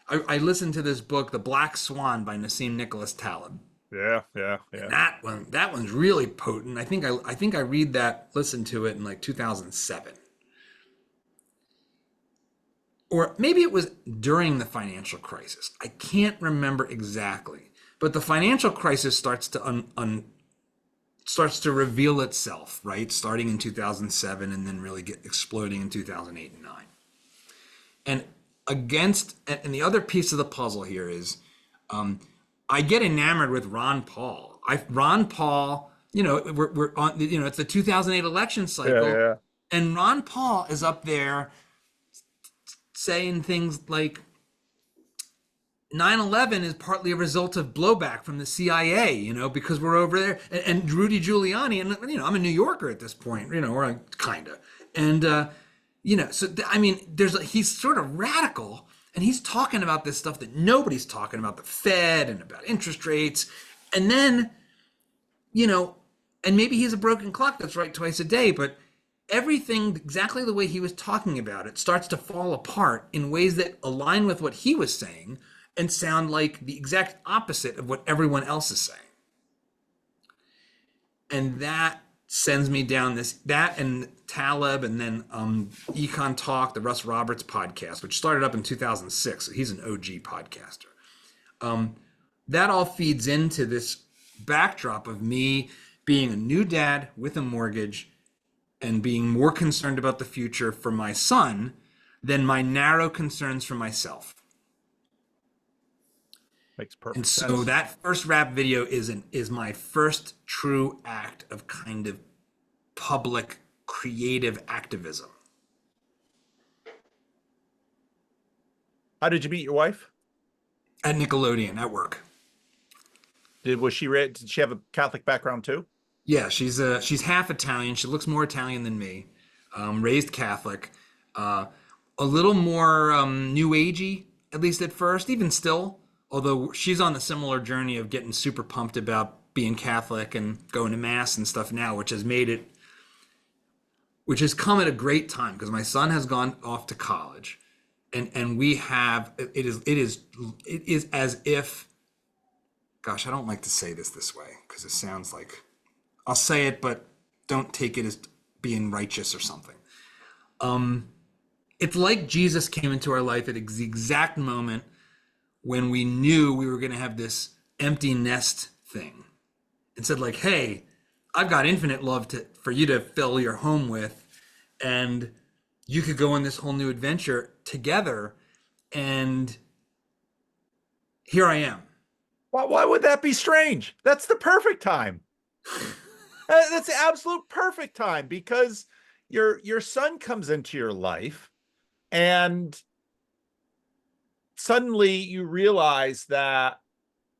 I listened to this book, The Black Swan by Nassim Nicholas Taleb. Yeah, yeah, And yeah. that one's really potent. I think I listened to it in like 2007. Or maybe it was during the financial crisis. I can't remember exactly. But the financial crisis starts to reveal itself, right? Starting in 2007 and then really exploding in 2008 and 9. And and the other piece of the puzzle here is, I get enamored with Ron Paul. Ron Paul, we're on, it's the 2008 election Yeah, cycle, yeah. and Ron Paul is up there saying things like 9/11 is partly a result of blowback from the CIA, because we're over there, and Rudy Giuliani, and I'm a New Yorker at this point, or kind of, and he's sort of radical, and he's talking about this stuff that nobody's talking about, the Fed and about interest rates, and then, and maybe he's a broken clock that's right twice a day, but everything exactly the way he was talking about it starts to fall apart in ways that align with what he was saying and sound like the exact opposite of what everyone else is saying. And that sends me down that and Taleb, and then Econ Talk, the Russ Roberts podcast, which started up in 2006. So he's an OG podcaster. That all feeds into this backdrop of me being a new dad with a mortgage and being more concerned about the future for my son than my narrow concerns for myself. Makes perfect And so sense. that first rap video is my first true act of kind of public creative activism. How did you meet your wife? At Nickelodeon, at work. Did she have a Catholic background too? Yeah, she's half Italian. She looks more Italian than me. Raised Catholic, a little more New Agey, at least at first. Even still, although she's on a similar journey of getting super pumped about being Catholic and going to mass and stuff now, which has come at a great time because my son has gone off to college, and we have it is as if, gosh, I don't like to say this way because it sounds like, I'll say it, but don't take it as being righteous or something. It's like Jesus came into our life at the exact moment when we knew we were going to have this empty nest thing, and said like, hey, I've got infinite love for you to fill your home with, and you could go on this whole new adventure together, and here I am. Why would that be strange? That's the perfect time. That's the absolute perfect time because your son comes into your life and suddenly you realize that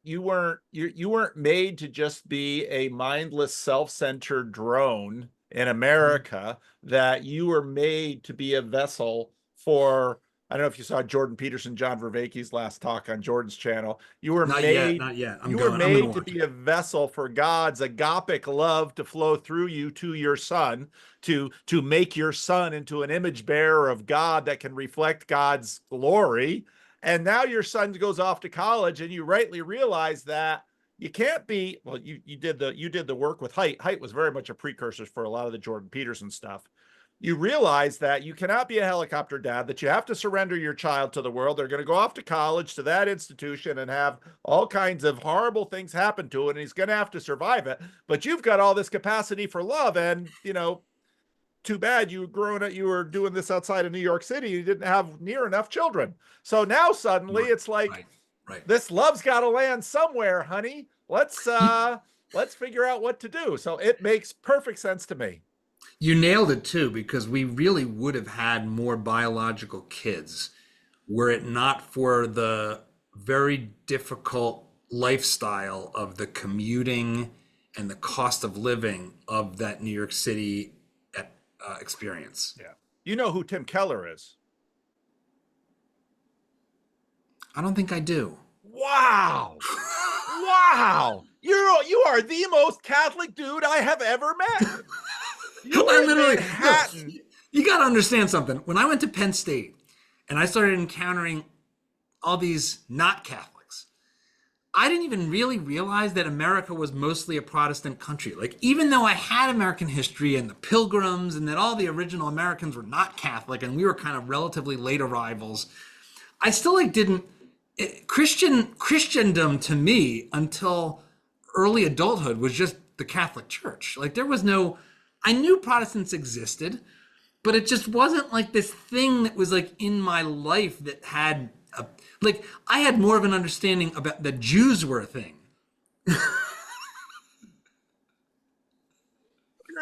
you weren't made to just be a mindless, self-centered drone in America, that you were made to be a vessel for, I don't know if you saw Jordan Peterson, John Vervaeke's last talk on Jordan's channel. Not yet, not yet. I'm made gonna to watch be it. a vessel for God's agapic love to flow through you to your son, to make your son into an image bearer of God that can reflect God's glory. And now your son goes off to college, and you rightly realize that you can't be, well, you did the work with Height. Height was very much a precursor for a lot of the Jordan Peterson stuff. You realize that you cannot be a helicopter dad, that you have to surrender your child to the world. They're going to go off to college, to that institution, and have all kinds of horrible things happen to it, and he's going to have to survive it. But you've got all this capacity for love, and too bad you were doing this outside of New York City. You didn't have near enough children. So now suddenly it's like, Right. this love's got to land somewhere, honey. Let's figure out what to do. So it makes perfect sense to me. You nailed it too, because we really would have had more biological kids were it not for the very difficult lifestyle of the commuting and the cost of living of that New York City experience. Yeah. You know who Tim Keller is? I don't think I do. Wow. Wow. You are the most Catholic dude I have ever met. You I are in literally, Manhattan. no, you got to understand something. When I went to Penn State and I started encountering all these not Catholics, I didn't even really realize that America was mostly a Protestant country. Like, even though I had American history and the Pilgrims and that all the original Americans were not Catholic and we were kind of relatively late arrivals, I still like didn't Christendom to me until early adulthood was just the Catholic Church. Like, there was no, I knew Protestants existed, but it just wasn't like this thing that was like in my life that had a, like, I had more of an understanding about that Jews were a thing. You're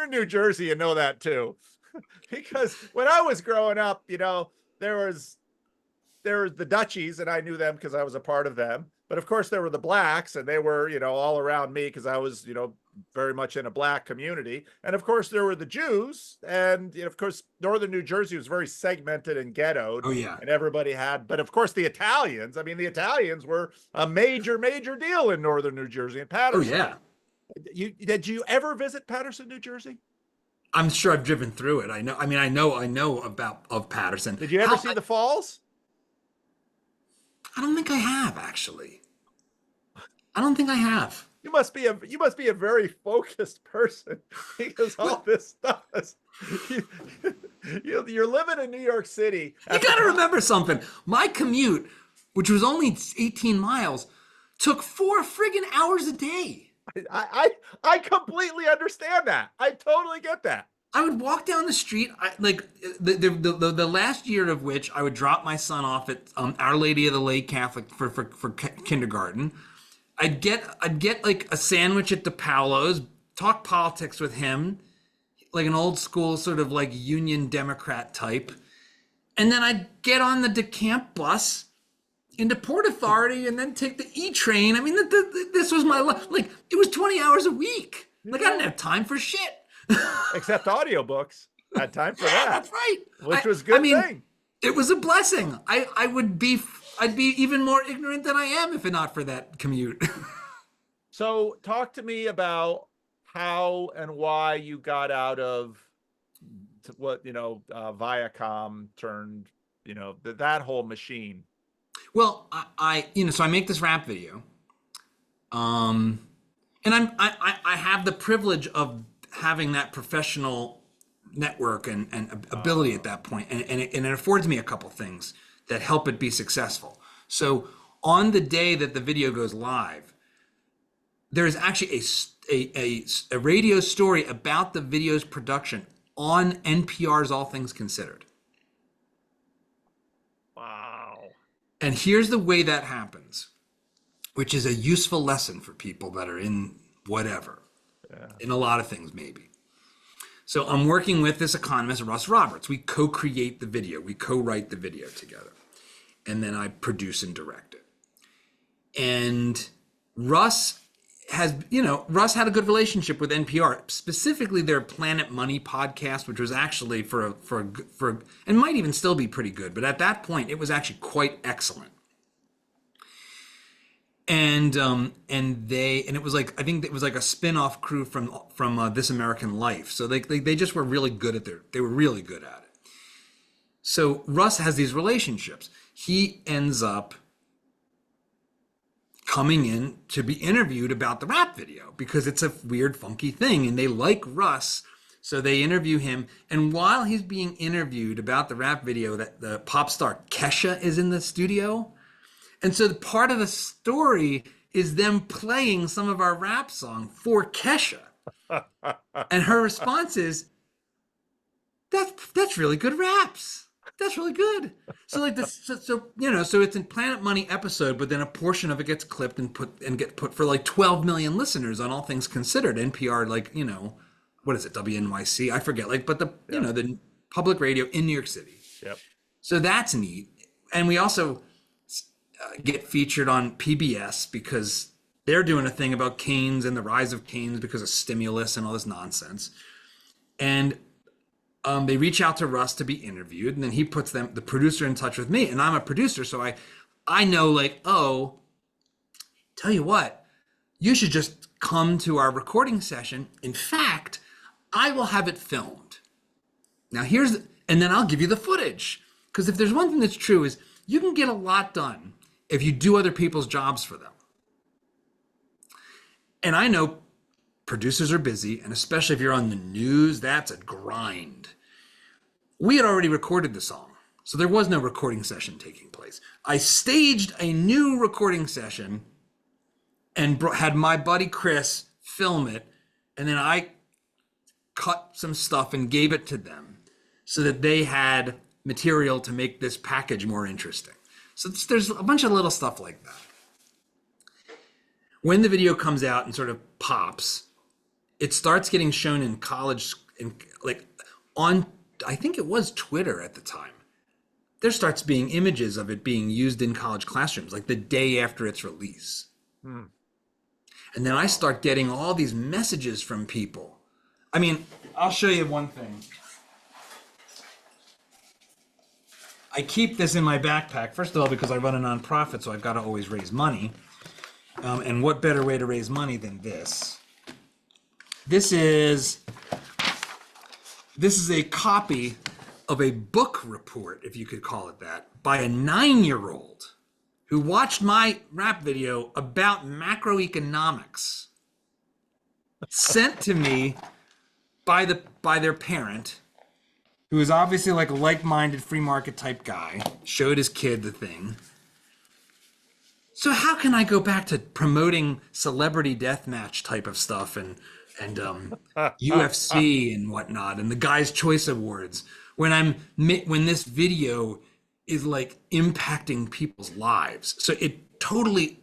in New Jersey, you know that too. Because when I was growing up, there was the Dutchies, and I knew them because I was a part of them. But of course, there were the blacks, and they were, all around me because I was, very much in a black community. And of course, there were the Jews, and of course, northern New Jersey was very segmented and ghettoed. Oh yeah, and everybody had. But of course, the Italians. I mean, the Italians were a major, major deal in northern New Jersey and oh Patterson. yeah. Did you ever visit Patterson, New Jersey? I'm sure I've driven through it. I know. I mean, I know about of Patterson. Did you ever see the falls? I don't think I have, actually. I don't think I have. You must be a very focused person, because all this stuff is, you're living in New York City. You got to remember something. My commute, which was only 18 miles, took 4 friggin' hours a day. I completely understand that. I totally get that. I would walk down the street, like the last year of which I would drop my son off at Our Lady of the Lake Catholic for kindergarten. I'd get like a sandwich at DePaulo's, talk politics with him, like an old school sort of like Union Democrat type, and then I'd get on the DeCamp bus into Port Authority and then take the E train. I mean, this was my life. Like, it was 20 hours a week. Like, I didn't have time for shit. Except audiobooks. I had time for Yeah, that. that's right. Which was a good thing. It was a blessing. I'd be even more ignorant than I am if not for that commute. So talk to me about how and why you got out of what, Viacom turned, that whole machine. Well, so I make this rap video. And I have the privilege of having that professional network and ability at that point, and it affords me a couple things that help it be successful. So on the day that the video goes live, there is actually a radio story about the video's production on NPR's All Things Considered. Wow. And here's the way that happens, which is a useful lesson for people that are in whatever, in a lot of things maybe. So I'm working with this economist, Russ Roberts. We co-create the video. We co-write the video together. And then I produce and direct it. And Russ had a good relationship with NPR, specifically their Planet Money podcast, which was actually for and might even still be pretty good. But at that point, it was actually quite excellent. And it was like, I think it was like a spin-off crew from This American Life. So they just were really good at they were really good at it. So Russ has these relationships. He ends up coming in to be interviewed about the rap video because it's a weird, funky thing, and they like Russ. So they interview him, and while he's being interviewed about the rap video, that the pop star Kesha is in the studio. And so the part of the story is them playing some of our rap song for Kesha. And her response is, that's really good raps. That's really good. So like this, so it's in Planet Money episode, but then a portion of it gets clipped and get put for like 12 million listeners on All Things Considered. NPR, like, what is it? WNYC? I forget. Like, but the public radio in New York City. Yep. So that's neat. And we also get featured on PBS because they're doing a thing about Keynes and the rise of Keynes because of stimulus and all this nonsense. And they reach out to Russ to be interviewed, and then he puts the producer, in touch with me, and I'm a producer, so I know, like, oh, tell you what, you should just come to our recording session. In fact, I will have it filmed. Now and then I'll give you the footage. Because if there's one thing that's true is you can get a lot done if you do other people's jobs for them. And I know producers are busy, and especially if you're on the news, that's a grind. We had already recorded the song, so there was no recording session taking place. I staged a new recording session and had my buddy Chris film it, and then I cut some stuff and gave it to them so that they had material to make this package more interesting. So there's a bunch of little stuff like that. When the video comes out and sort of pops, it starts getting shown in college, I think it was Twitter at the time. There starts being images of it being used in college classrooms, like the day after its release. And then I start getting all these messages from people. I mean, I'll show you one thing. I keep this in my backpack, first of all, because I run a nonprofit, so I've got to always raise money. And what better way to raise money than this? This is a copy of a book report, if you could call it that, by a 9-year-old who watched my rap video about macroeconomics, sent to me by their parent, who is obviously like a like-minded free market type guy, showed his kid the thing. So how can I go back to promoting celebrity deathmatch type of stuff and UFC and whatnot and the Guy's Choice Awards when this video is like impacting people's lives? So it totally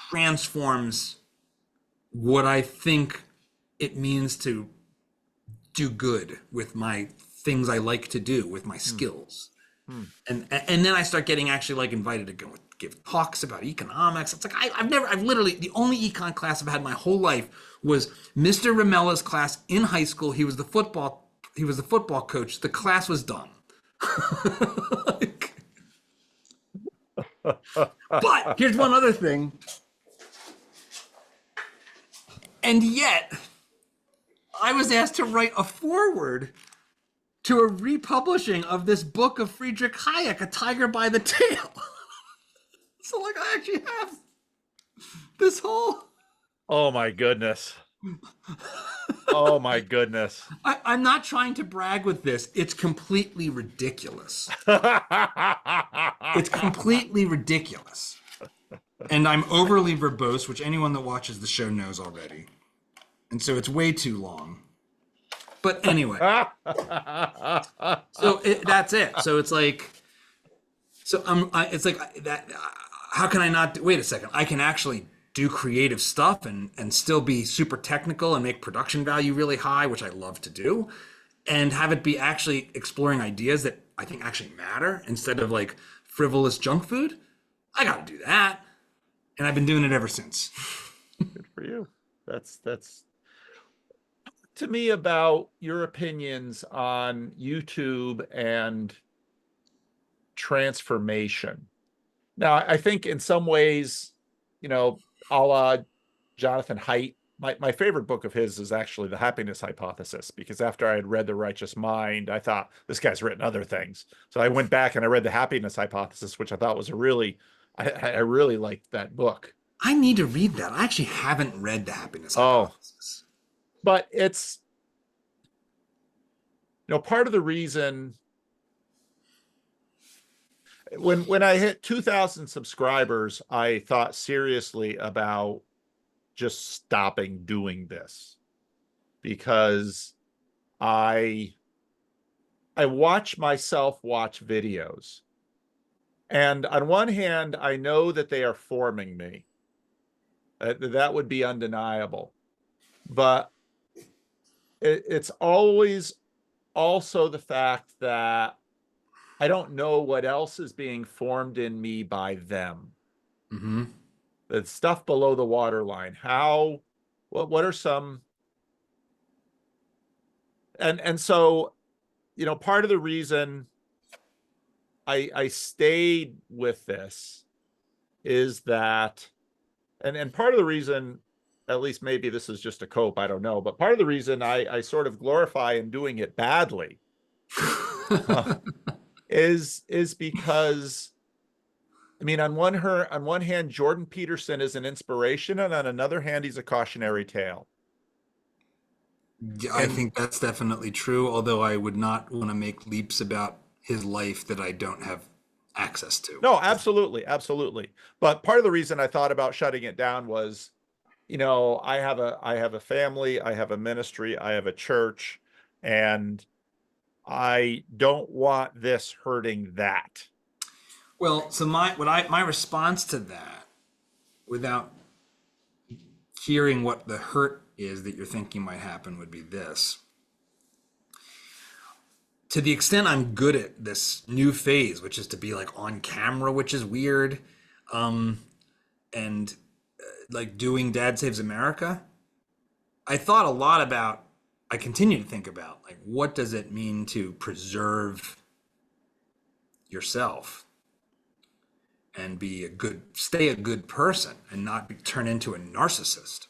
transforms what I think it means to do good with my things I like to do with my skills. And then I start getting actually like invited to go give talks about economics. It's like I've literally, the only econ class I've had my whole life was Mr. Ramella's class in high school. He was the football coach. The class was done. But here's one other thing. And yet I was asked to write a foreword to a republishing of this book of Friedrich Hayek, A Tiger by the Tail. So like I actually have this whole... Oh my goodness. Oh my goodness. I'm not trying to brag with this. It's completely ridiculous. It's completely ridiculous. And I'm overly verbose, which anyone that watches the show knows already. And so it's way too long. But anyway. So that's it. So it's like... So it's like that. How can I not wait a second? I can actually do creative stuff and still be super technical and make production value really high, which I love to do, and have it be actually exploring ideas that I think actually matter instead of like frivolous junk food. I got to do that, and I've been doing it ever since. Good for you. That's to me about your opinions on YouTube and transformation. Now, I think in some ways, a la Jonathan Haidt, my favorite book of his is actually The Happiness Hypothesis, because after I had read The Righteous Mind, I thought, this guy's written other things. So I went back and I read The Happiness Hypothesis, which I thought was I really liked that book. I need to read that. I actually haven't read The Happiness Hypothesis. But it's, part of the reason when I hit 2,000 subscribers, I thought seriously about just stopping doing this, because I watch myself watch videos, and on one hand, I know that they are forming me. That would be undeniable, but it's always also the fact that I don't know what else is being formed in me by them. Mm-hmm. The stuff below the waterline. What are some, and so, part of the reason I stayed with this is that, and part of the reason at least maybe this is just a cope, I don't know, but part of the reason I sort of glorify him doing it badly is because, I mean, on one hand, Jordan Peterson is an inspiration, and on another hand, he's a cautionary tale. Yeah, I think that's definitely true, although I would not want to make leaps about his life that I don't have access to. No, absolutely, absolutely. But part of the reason I thought about shutting it down was, I have a family, I have a ministry, I have a church, and I don't want this hurting that. Well, so my response to that, without hearing what the hurt is that you're thinking might happen, would be this. To the extent I'm good at this new phase, which is to be like on camera, which is weird, and like doing Dad Saves America, I thought a lot about, I continue to think about, like, what does it mean to preserve yourself and stay a good person and not turn into a narcissist?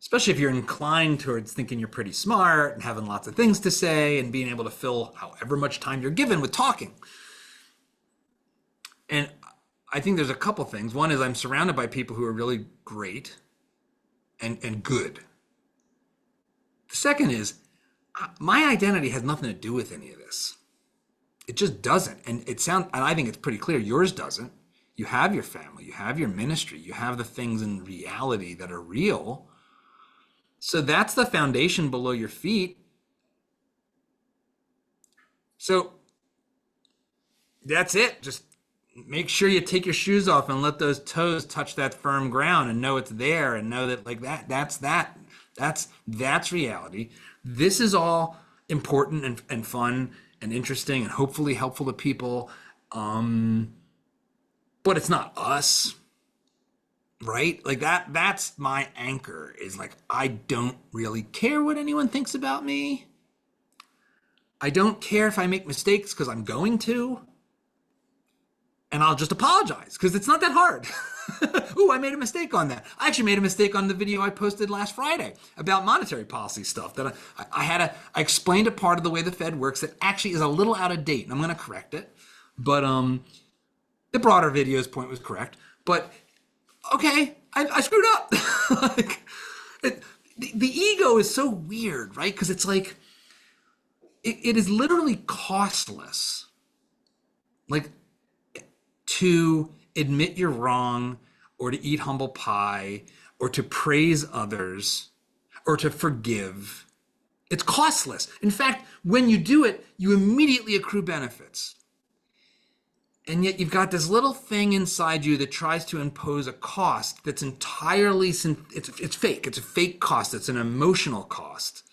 Especially if you're inclined towards thinking you're pretty smart and having lots of things to say and being able to fill however much time you're given with talking. And I think there's a couple things. One is I'm surrounded by people who are really great and good. The second is my identity has nothing to do with any of this. It just doesn't. And I think it's pretty clear yours doesn't. You have your family, you have your ministry, you have the things in reality that are real. So that's the foundation below your feet. So that's it. Just make sure you take your shoes off and let those toes touch that firm ground and know it's there, and know that, like, that's reality. This is all important and fun and interesting and hopefully helpful to people. But it's not us. Right? Like that's my anchor, is like, I don't really care what anyone thinks about me. I don't care if I make mistakes, because I'm going to. And I'll just apologize, because it's not that hard. Ooh, I made a mistake on that. I actually made a mistake on the video I posted last Friday about monetary policy stuff. That I explained a part of the way the Fed works that actually is a little out of date, and I'm going to correct it. But the broader video's point was correct. But okay, I screwed up. The ego is so weird, right? Because it's like, it is literally costless, like, to admit you're wrong, or to eat humble pie, or to praise others, or to forgive. It's costless. In fact, when you do it, you immediately accrue benefits. And yet you've got this little thing inside you that tries to impose a cost that's entirely, it's fake. It's a fake cost. It's an emotional cost.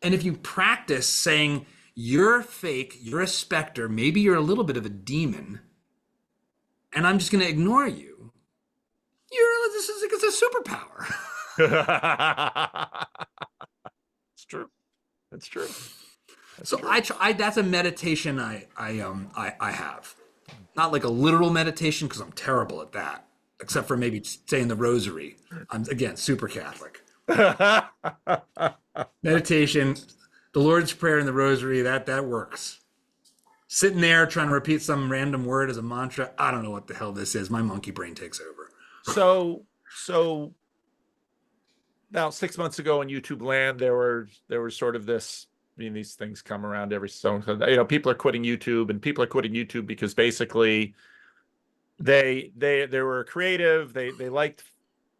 And if you practice saying, you're fake, you're a specter, maybe you're a little bit of a demon, and I'm just going to ignore you, it's a superpower. It's true. That's true. So true. That's a meditation I have. Not like a literal meditation, because I'm terrible at that, except for maybe saying the rosary. I'm, again, super Catholic. Meditation, the Lord's Prayer and the rosary, that works. Sitting there trying to repeat some random word as a mantra, I don't know what the hell this is. My monkey brain takes over. So now 6 months ago in YouTube land, there was sort of this, I mean, these things come around every so, people are quitting YouTube, and people are quitting YouTube because basically they were creative, they liked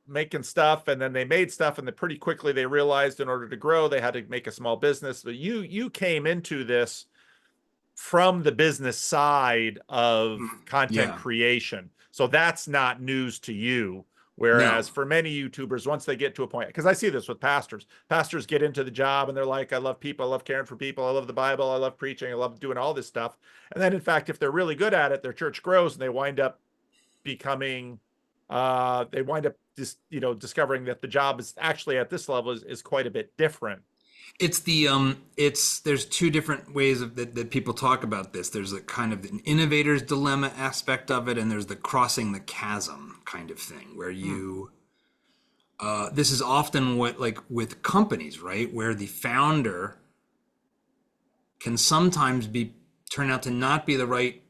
making stuff, and then they made stuff, and then pretty quickly they realized in order to grow they had to make a small business. But you came into this from the business side of content creation, so that's not news to you. Whereas for many YouTubers, once they get to a point, because I see this with pastors get into the job and they're like, I love people, I love caring for people, I love the Bible, I love preaching, I love doing all this stuff. And then in fact, if they're really good at it, their church grows and they wind up becoming, discovering that the job is actually at this level is quite a bit different. There's two different ways that people talk about this. There's a kind of an innovator's dilemma aspect of it, and there's the crossing the chasm kind of thing, where you this is often what, like with companies, right, where the founder can sometimes turn out to not be the right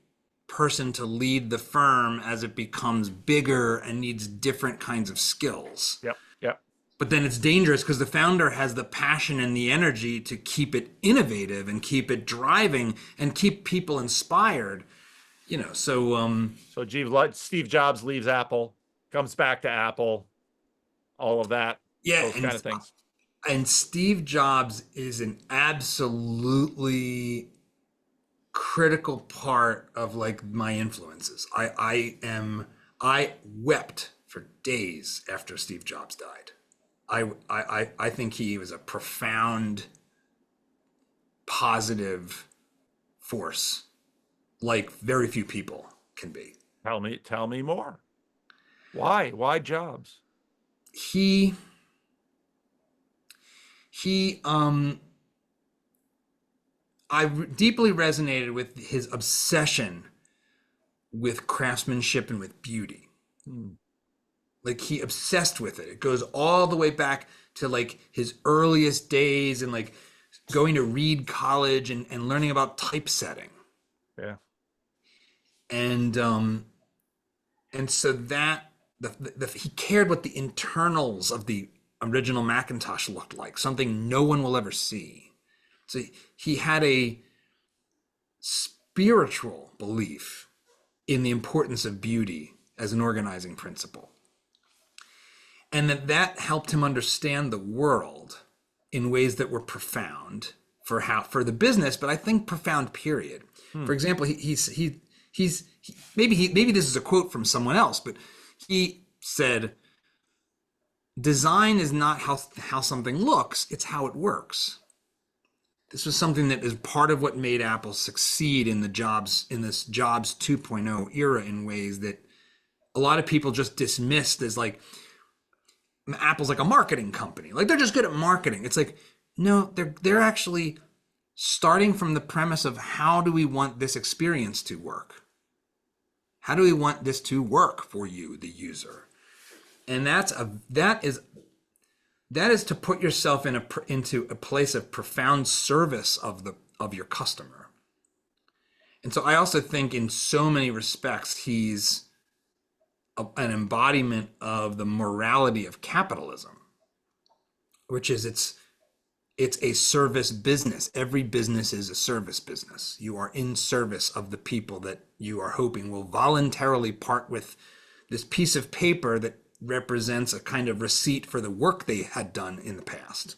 person to lead the firm as it becomes bigger and needs different kinds of skills. Yep. Yep. But then it's dangerous because the founder has the passion and the energy to keep it innovative and keep it driving and keep people inspired. So Steve Jobs leaves Apple, comes back to Apple, all of that, yeah, those kind of things. and Steve Jobs is an absolutely critical part of like my influences. I wept for days after Steve Jobs died. I think he was a profound positive force like very few people can be. Tell me more. Why Jobs? He I deeply resonated with his obsession with craftsmanship and with beauty. Like he obsessed with it. It goes all the way back to like his earliest days and like going to Reed College and learning about typesetting. Yeah. And so that he cared what the internals of the original Macintosh looked like, something no one will ever see. So he had a spiritual belief in the importance of beauty as an organizing principle. And that helped him understand the world in ways that were profound for the business, but I think profound, period. For example, maybe this is a quote from someone else, but he said, design is not how something looks, it's how it works. This was something that is part of what made Apple succeed in this Jobs 2.0 era in ways that a lot of people just dismissed as like, Apple's like a marketing company. Like they're just good at marketing. It's like, no, they're actually starting from the premise of how do we want this experience to work? How do we want this to work for you, the user? And that is to put yourself into a place of profound service of your customer. And so I also think in so many respects, he's an embodiment of the morality of capitalism, which is it's a service business. Every business is a service business. You are in service of the people that you are hoping will voluntarily part with this piece of paper that represents a kind of receipt for the work they had done in the past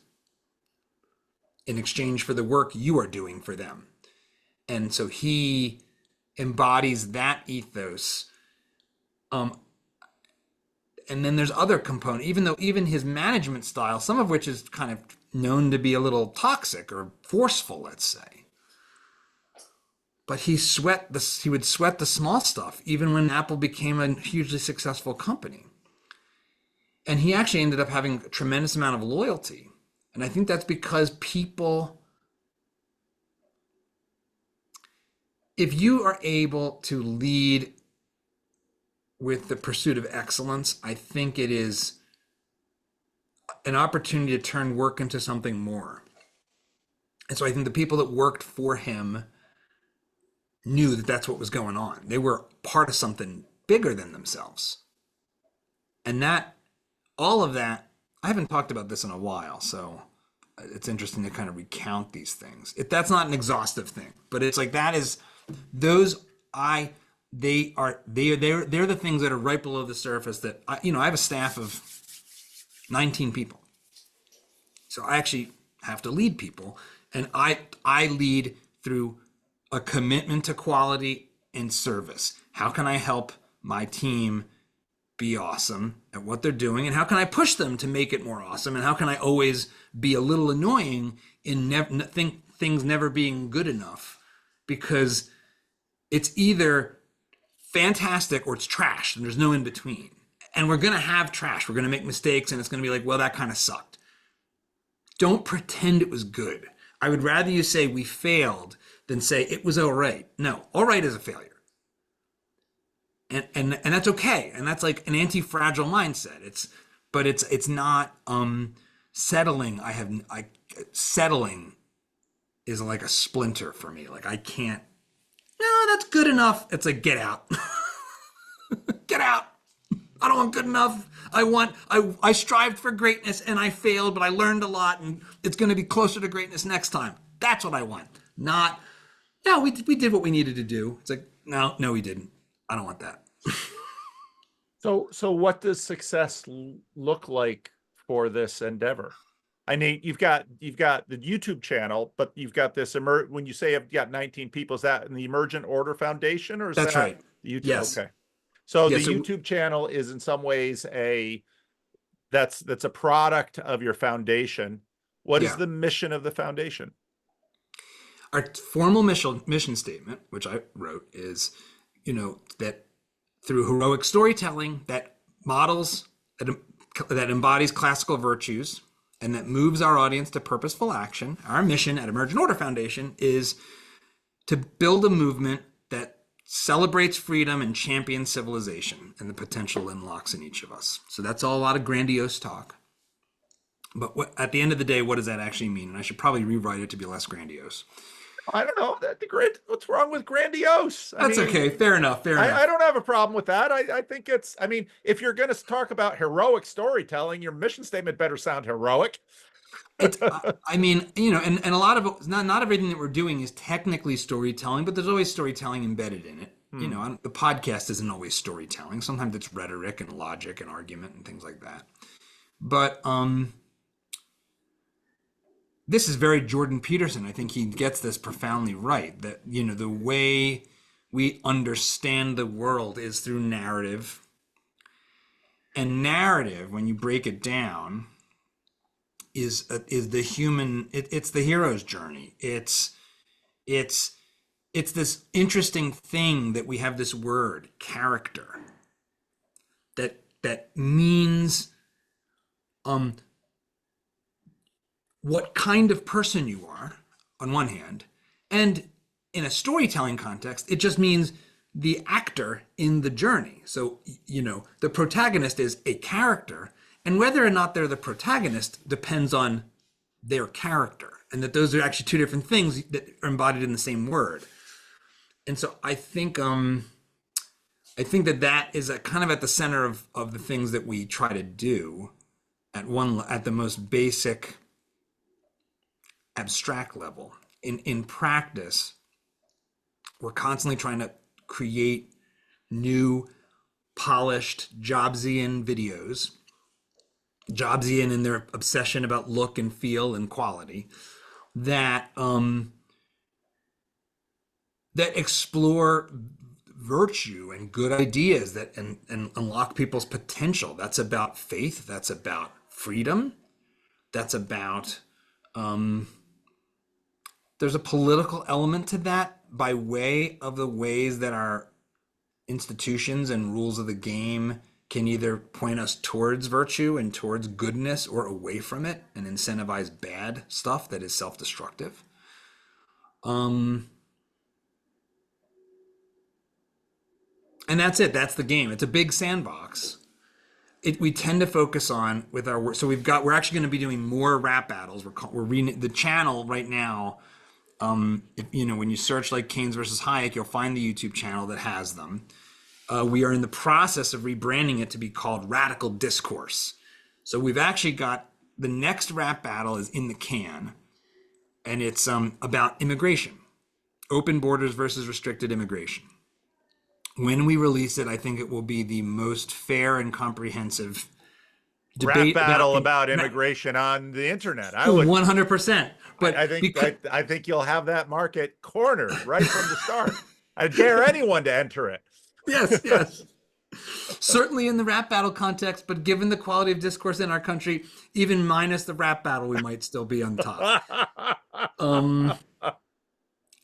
in exchange for the work you are doing for them. And so he embodies that ethos. And then there's other components, even his management style, some of which is kind of known to be a little toxic or forceful, let's say. But he would sweat the small stuff, even when Apple became a hugely successful company. And he actually ended up having a tremendous amount of loyalty. And I think that's because if you are able to lead with the pursuit of excellence, I think it is an opportunity to turn work into something more. And so I think the people that worked for him knew that that's what was going on. They were part of something bigger than themselves. And all of that, I haven't talked about this in a while, so it's interesting to kind of recount these things. That's not an exhaustive thing, but it's like they're the things that are right below the surface that I have a staff of 19 people. So I actually have to lead people, and I lead through a commitment to quality and service. How can I help my team be awesome at what they're doing, and how can I push them to make it more awesome, and how can I always be a little annoying in things never being good enough, because it's either fantastic or it's trash, and there's no in between. And we're going to have trash. We're going to make mistakes, and it's going to be like, well, that kind of sucked. Don't pretend it was good. I would rather you say we failed than say it was all right. No, all right is a failure. And that's okay. And that's like an anti-fragile mindset. but it's not settling. Settling is like a splinter for me. Like I can't. No, that's good enough. It's like get out, get out. I don't want good enough. I strived for greatness and I failed, but I learned a lot and it's going to be closer to greatness next time. That's what I want. Not, no, we did what we needed to do. It's like, no, we didn't. I don't want that. So what does success look like for this endeavor? I mean, you've got the YouTube channel, but you've got this when you say you've got 19 people, is that in the Emergent Order Foundation, or is That's that right. the YouTube? Yes. Okay. So Yeah, the YouTube channel is in some ways that's a product of your foundation. What is the mission of the foundation? Our formal mission statement, which I wrote, is, that through heroic storytelling that models, that embodies classical virtues, and that moves our audience to purposeful action, our mission at Emergent Order Foundation is to build a movement that celebrates freedom and champions civilization and the potential it unlocks in each of us. So that's all a lot of grandiose talk. But at the end of the day, what does that actually mean? And I should probably rewrite it to be less grandiose. I don't know. What's wrong with grandiose? That's okay. Fair enough. I don't have a problem with that. I think if you're going to talk about heroic storytelling, your mission statement better sound heroic. And a lot of it, not everything that we're doing is technically storytelling, but there's always storytelling embedded in it. The podcast isn't always storytelling. Sometimes it's rhetoric and logic and argument and things like that. But this is very Jordan Peterson. I think he gets this profoundly right, that, the way we understand the world is through narrative. And narrative, when you break it down, is the human, it's the hero's journey. It's this interesting thing that we have this word, character, that means what kind of person you are on one hand, and in a storytelling context, it just means the actor in the journey. So, the protagonist is a character, and whether or not they're the protagonist depends on their character, and that those are actually two different things that are embodied in the same word. And so I think that is a kind of at the center of the things that we try to do at the most basic abstract level. In practice, we're constantly trying to create new polished Jobsian videos, Jobsian in their obsession about look and feel and quality, that explore virtue and good ideas and unlock people's potential. That's about faith. That's about freedom. That's about there's a political element to that by way of the ways that our institutions and rules of the game can either point us towards virtue and towards goodness or away from it and incentivize bad stuff that is self-destructive. And that's it. That's the game. It's a big sandbox. We tend to focus on with our work. So we're actually going to be doing more rap battles. We're the channel right now. When you search like Keynes versus Hayek, you'll find the YouTube channel that has them. We are in the process of rebranding it to be called Radical Discourse. So we've actually got the next rap battle is in the can, and it's about immigration, open borders versus restricted immigration. When we release it, I think it will be the most fair and comprehensive debate rap battle about immigration on the internet. I would 100%. But I think you'll have that market cornered right from the start. I dare anyone to enter it. Yes. Certainly in the rap battle context, but given the quality of discourse in our country, even minus the rap battle, we might still be on top.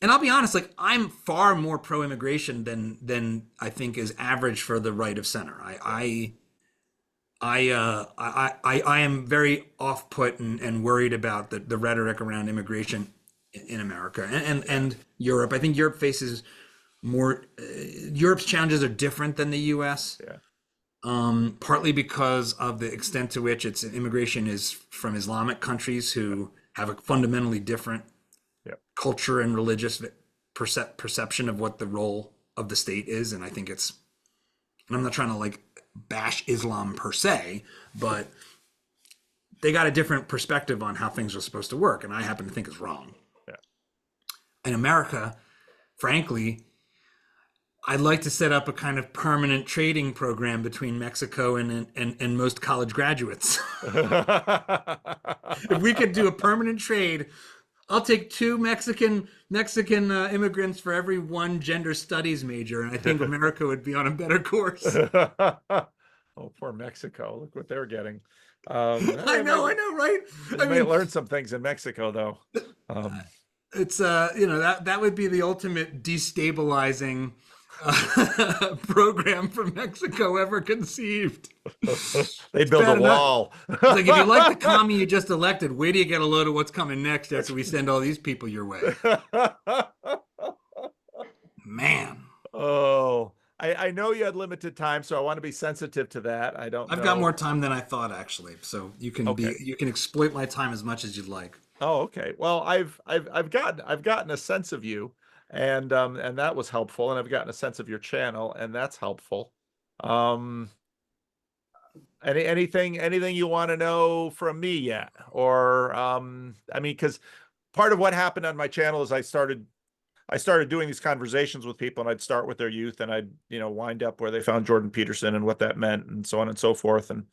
And I'll be honest, like I'm far more pro-immigration than I think is average for the right of center. I am very off-put and worried about the rhetoric around immigration in America and Europe. I think Europe faces more. Europe's challenges are different than the U.S. Yeah. Partly because of the extent to which its immigration is from Islamic countries who have a fundamentally different Yeah. culture and religious perception of what the role of the state is. And I think it's, and I'm not trying to like bash Islam per se, but they got a different perspective on how things are supposed to work. And I happen to think it's wrong. Yeah. In America, frankly, I'd like to set up a kind of permanent trading program between Mexico and most college graduates. If we could do a permanent trade, I'll take two Mexican immigrants for every one gender studies major, and I think America would be on a better course. Oh, poor Mexico. Look what they're getting. I know, right? They might learn some things in Mexico, though. It's that would be the ultimate destabilizing program for Mexico ever conceived. They build a wall. It's like, if you like the commie you just elected, wait till you get a load of what's coming next after we send all these people your way. Man. Oh, I know you had limited time, so I want to be sensitive to that. I've got more time than I thought, actually. So you can Okay. you can exploit my time as much as you'd like. Oh, okay. Well, I've gotten a sense of you, and that was helpful, and I've gotten a sense of your channel, and that's helpful. Um, anything you want to know from me yet? Or I mean, because part of what happened on my channel is I started doing these conversations with people, and I'd start with their youth, and I'd, wind up where they found Jordan Peterson and what that meant, and so on and so forth. And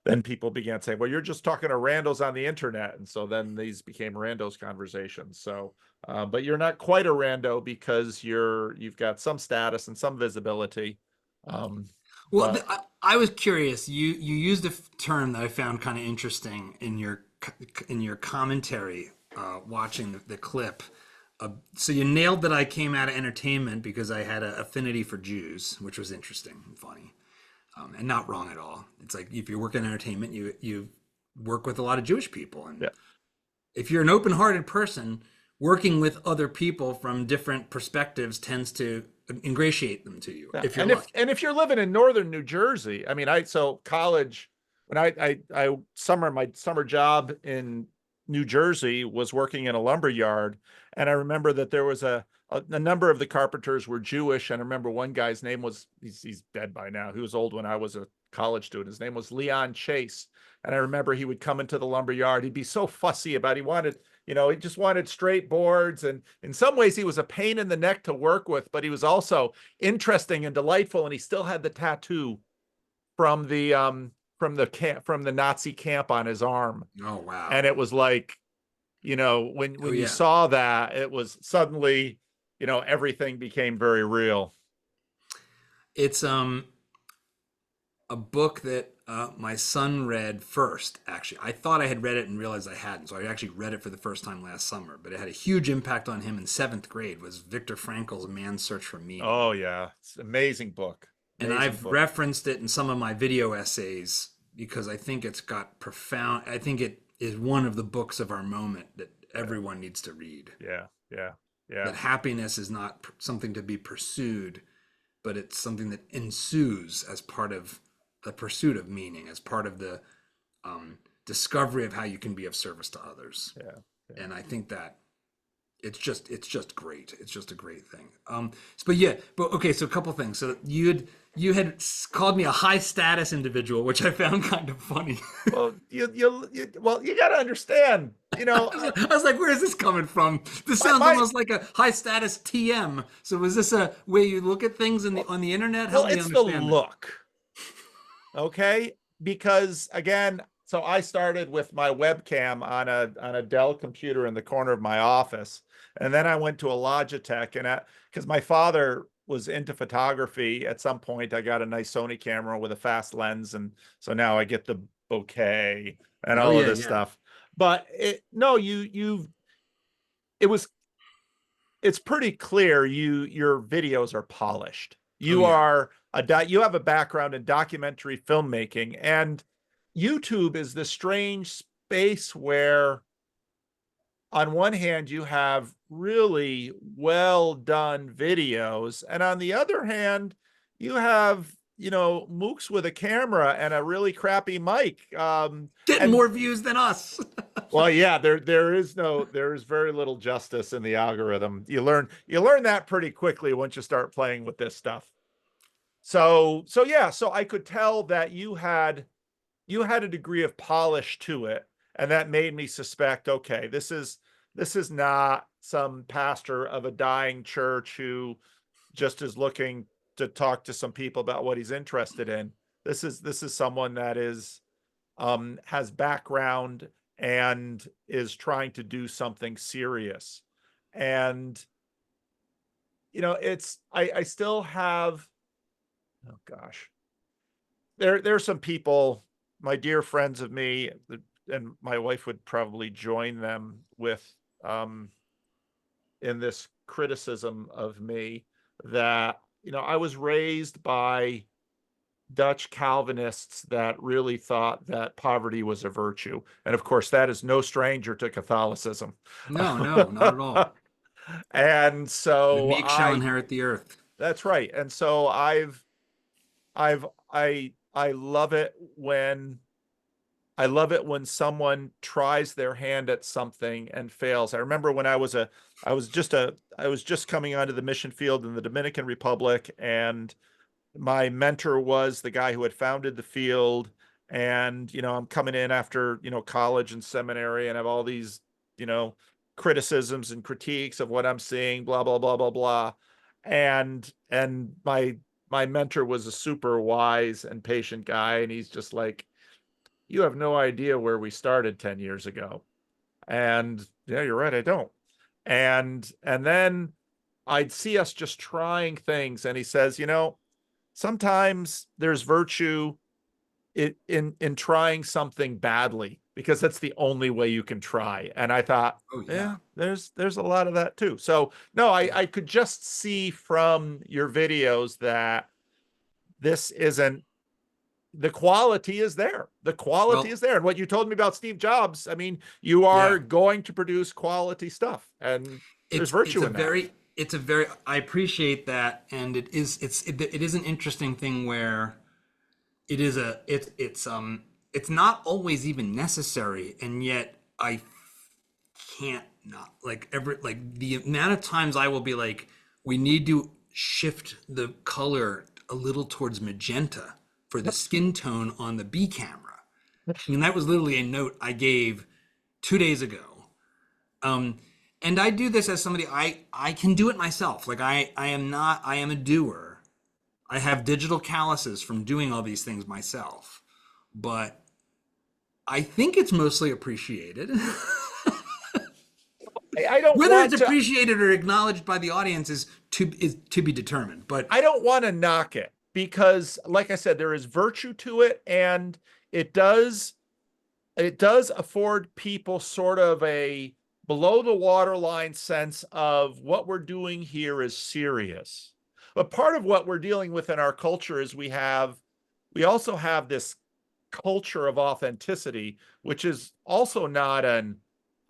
then people began saying, well, you're just talking to randos on the internet. And so then these became randos conversations. So, but you're not quite a rando because you've got some status and some visibility. Well, But I was curious. You used a term that I found kind of interesting in your commentary, watching the clip. So you nailed that I came out of entertainment because I had an affinity for Jews, which was interesting and funny, and not wrong at all. It's like, if you work in entertainment, you work with a lot of Jewish people, and yeah, if you're an open-hearted person, working with other people from different perspectives tends to ingratiate them to you, yeah. if you're lucky. If you're living in northern New Jersey, I mean, so college, when I my summer job in New Jersey was working in a lumber yard, and I remember that there was a number of the carpenters were Jewish, and I remember one guy's name was, he's dead by now. He was old when I was a college student. His name was Leon Chase, and I remember he would come into the lumber yard. He'd be so fussy about, he just wanted straight boards, and in some ways he was a pain in the neck to work with, but he was also interesting and delightful, and he still had the tattoo from the Nazi camp on his arm. Oh wow! And it was like, when you yeah. saw that, it was suddenly, everything became very real. It's a book that my son read first. Actually, I thought I had read it and realized I hadn't. So I actually read it for the first time last summer. But it had a huge impact on him in seventh grade. Was Viktor Frankl's Man's Search for Meaning? Oh yeah, it's an amazing book. And I've referenced it in some of my video essays because I think it's got profound. I think it is one of the books of our moment that everyone needs to read. Yeah. That happiness is not something to be pursued, but it's something that ensues as part of the pursuit of meaning, as part of the discovery of how you can be of service to others. Yeah. And I think that it's just great. It's just a great thing. But okay. So a couple things. So you had called me a high status individual, which I found kind of funny. Well, you got to understand, I was like, where is this coming from? This sounds almost like a high status TM. So was this a way you look at things on the internet? Well, it's the look. Okay, because again, so I started with my webcam on a Dell computer in the corner of my office, and then I went to a Logitech, and because my father was into photography, at some point I got a nice Sony camera with a fast lens, and so now I get the bokeh and all of this stuff. But it's pretty clear your videos are polished. You have a background in documentary filmmaking, and YouTube is this strange space where on one hand you have really well done videos, and on the other hand you have mooks with a camera and a really crappy mic. Getting And more views than us. well, yeah, there is very little justice in the algorithm. You learn that pretty quickly once you start playing with this stuff. So yeah, so I could tell that you had a degree of polish to it, and that made me suspect, okay, this is not some pastor of a dying church who just is looking to talk to some people about what he's interested in. This is someone that has background and is trying to do something serious. And it's I still have, oh gosh, there's some people, my dear friends of me, and my wife would probably join them with um in this criticism of me, that I was raised by Dutch Calvinists that really thought that poverty was a virtue. And of course, that is no stranger to Catholicism. No, no, not at all. And The so meek shall inherit the earth. that's right. And so I love it when someone tries their hand at something and fails. I remember when I was just coming onto the mission field in the Dominican Republic, and my mentor was the guy who had founded the field. And I'm coming in after college and seminary, and have all these you know criticisms and critiques of what I'm seeing, blah blah blah blah blah. And my mentor was a super wise and patient guy, and he's just like, you have no idea where we started 10 years ago. And yeah, you're right, I don't. And then I'd see us just trying things, and he says, sometimes there's virtue in trying something badly, because that's the only way you can try. And I thought, Oh yeah, yeah, there's a lot of that too. So no, I yeah. I could just see from your videos that this isn't, the quality is there. The quality is Well, there. And what you told me about Steve Jobs, I mean, you yeah. are going to produce quality stuff, and there's It's virtue a in that. very it's a very I appreciate that, and it is an interesting thing where it is a it's not always even necessary, and yet I can't not like every like the amount of times I will be like, we need to shift the color a little towards magenta for the skin tone on the B camera. I mean, that was literally a note I gave 2 days ago. Um, and I do this as somebody, I can do it myself. Like I am not, I am a doer. I have digital calluses from doing all these things myself, but I think it's mostly appreciated. I don't Whether it's want to appreciated or acknowledged by the audience is to be determined. But I don't want to knock it, because like I said, there is virtue to it, and it does it does afford people sort of a below the waterline sense of what we're doing here is serious. But part of what we're dealing with in our culture is we also have this culture of authenticity, which is also not an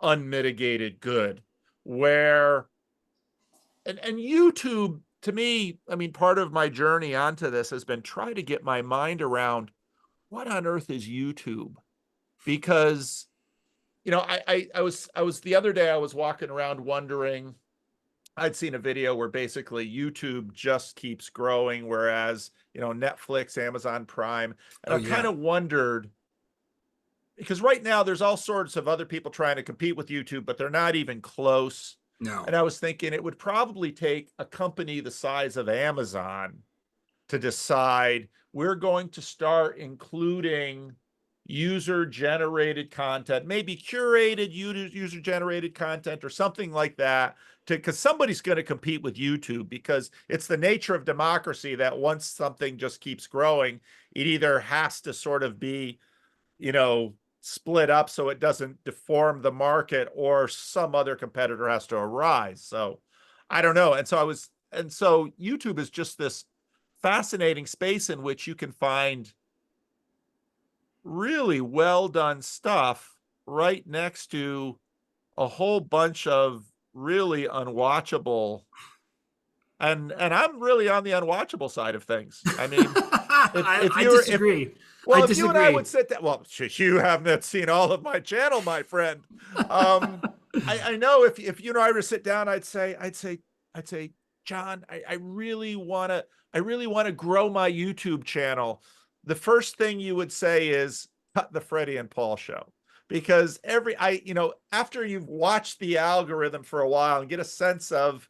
unmitigated good, where and YouTube, to me, I mean, part of my journey onto this has been try to get my mind around what on earth is YouTube. Because I was the other day, I was walking around wondering, I'd seen a video where basically YouTube just keeps growing, whereas Netflix, Amazon Prime. And oh I kind yeah, of wondered, because right now there's all sorts of other people trying to compete with YouTube, but they're not even close. no, And I was thinking it would probably take a company the size of Amazon to decide, we're going to start including user generated content, maybe curated user generated content or something like that, to because somebody's going to compete with YouTube, because it's the nature of democracy that once something just keeps growing, it either has to sort of be, you know, split up so it doesn't deform the market, or some other competitor has to arise. So I don't know. And so YouTube is just this fascinating space in which you can find really well done stuff right next to a whole bunch of really unwatchable and I'm really on the unwatchable side of things. I mean, if I you're if disagree. I well, if you and I would disagree. sit down, well, you haven't seen all of my channel, my friend. Um, I know if you and I were to sit down, I'd say, John, I really want to grow my YouTube channel. The first thing you would say is cut the Freddie and Paul show. Because after you've watched the algorithm for a while and get a sense of,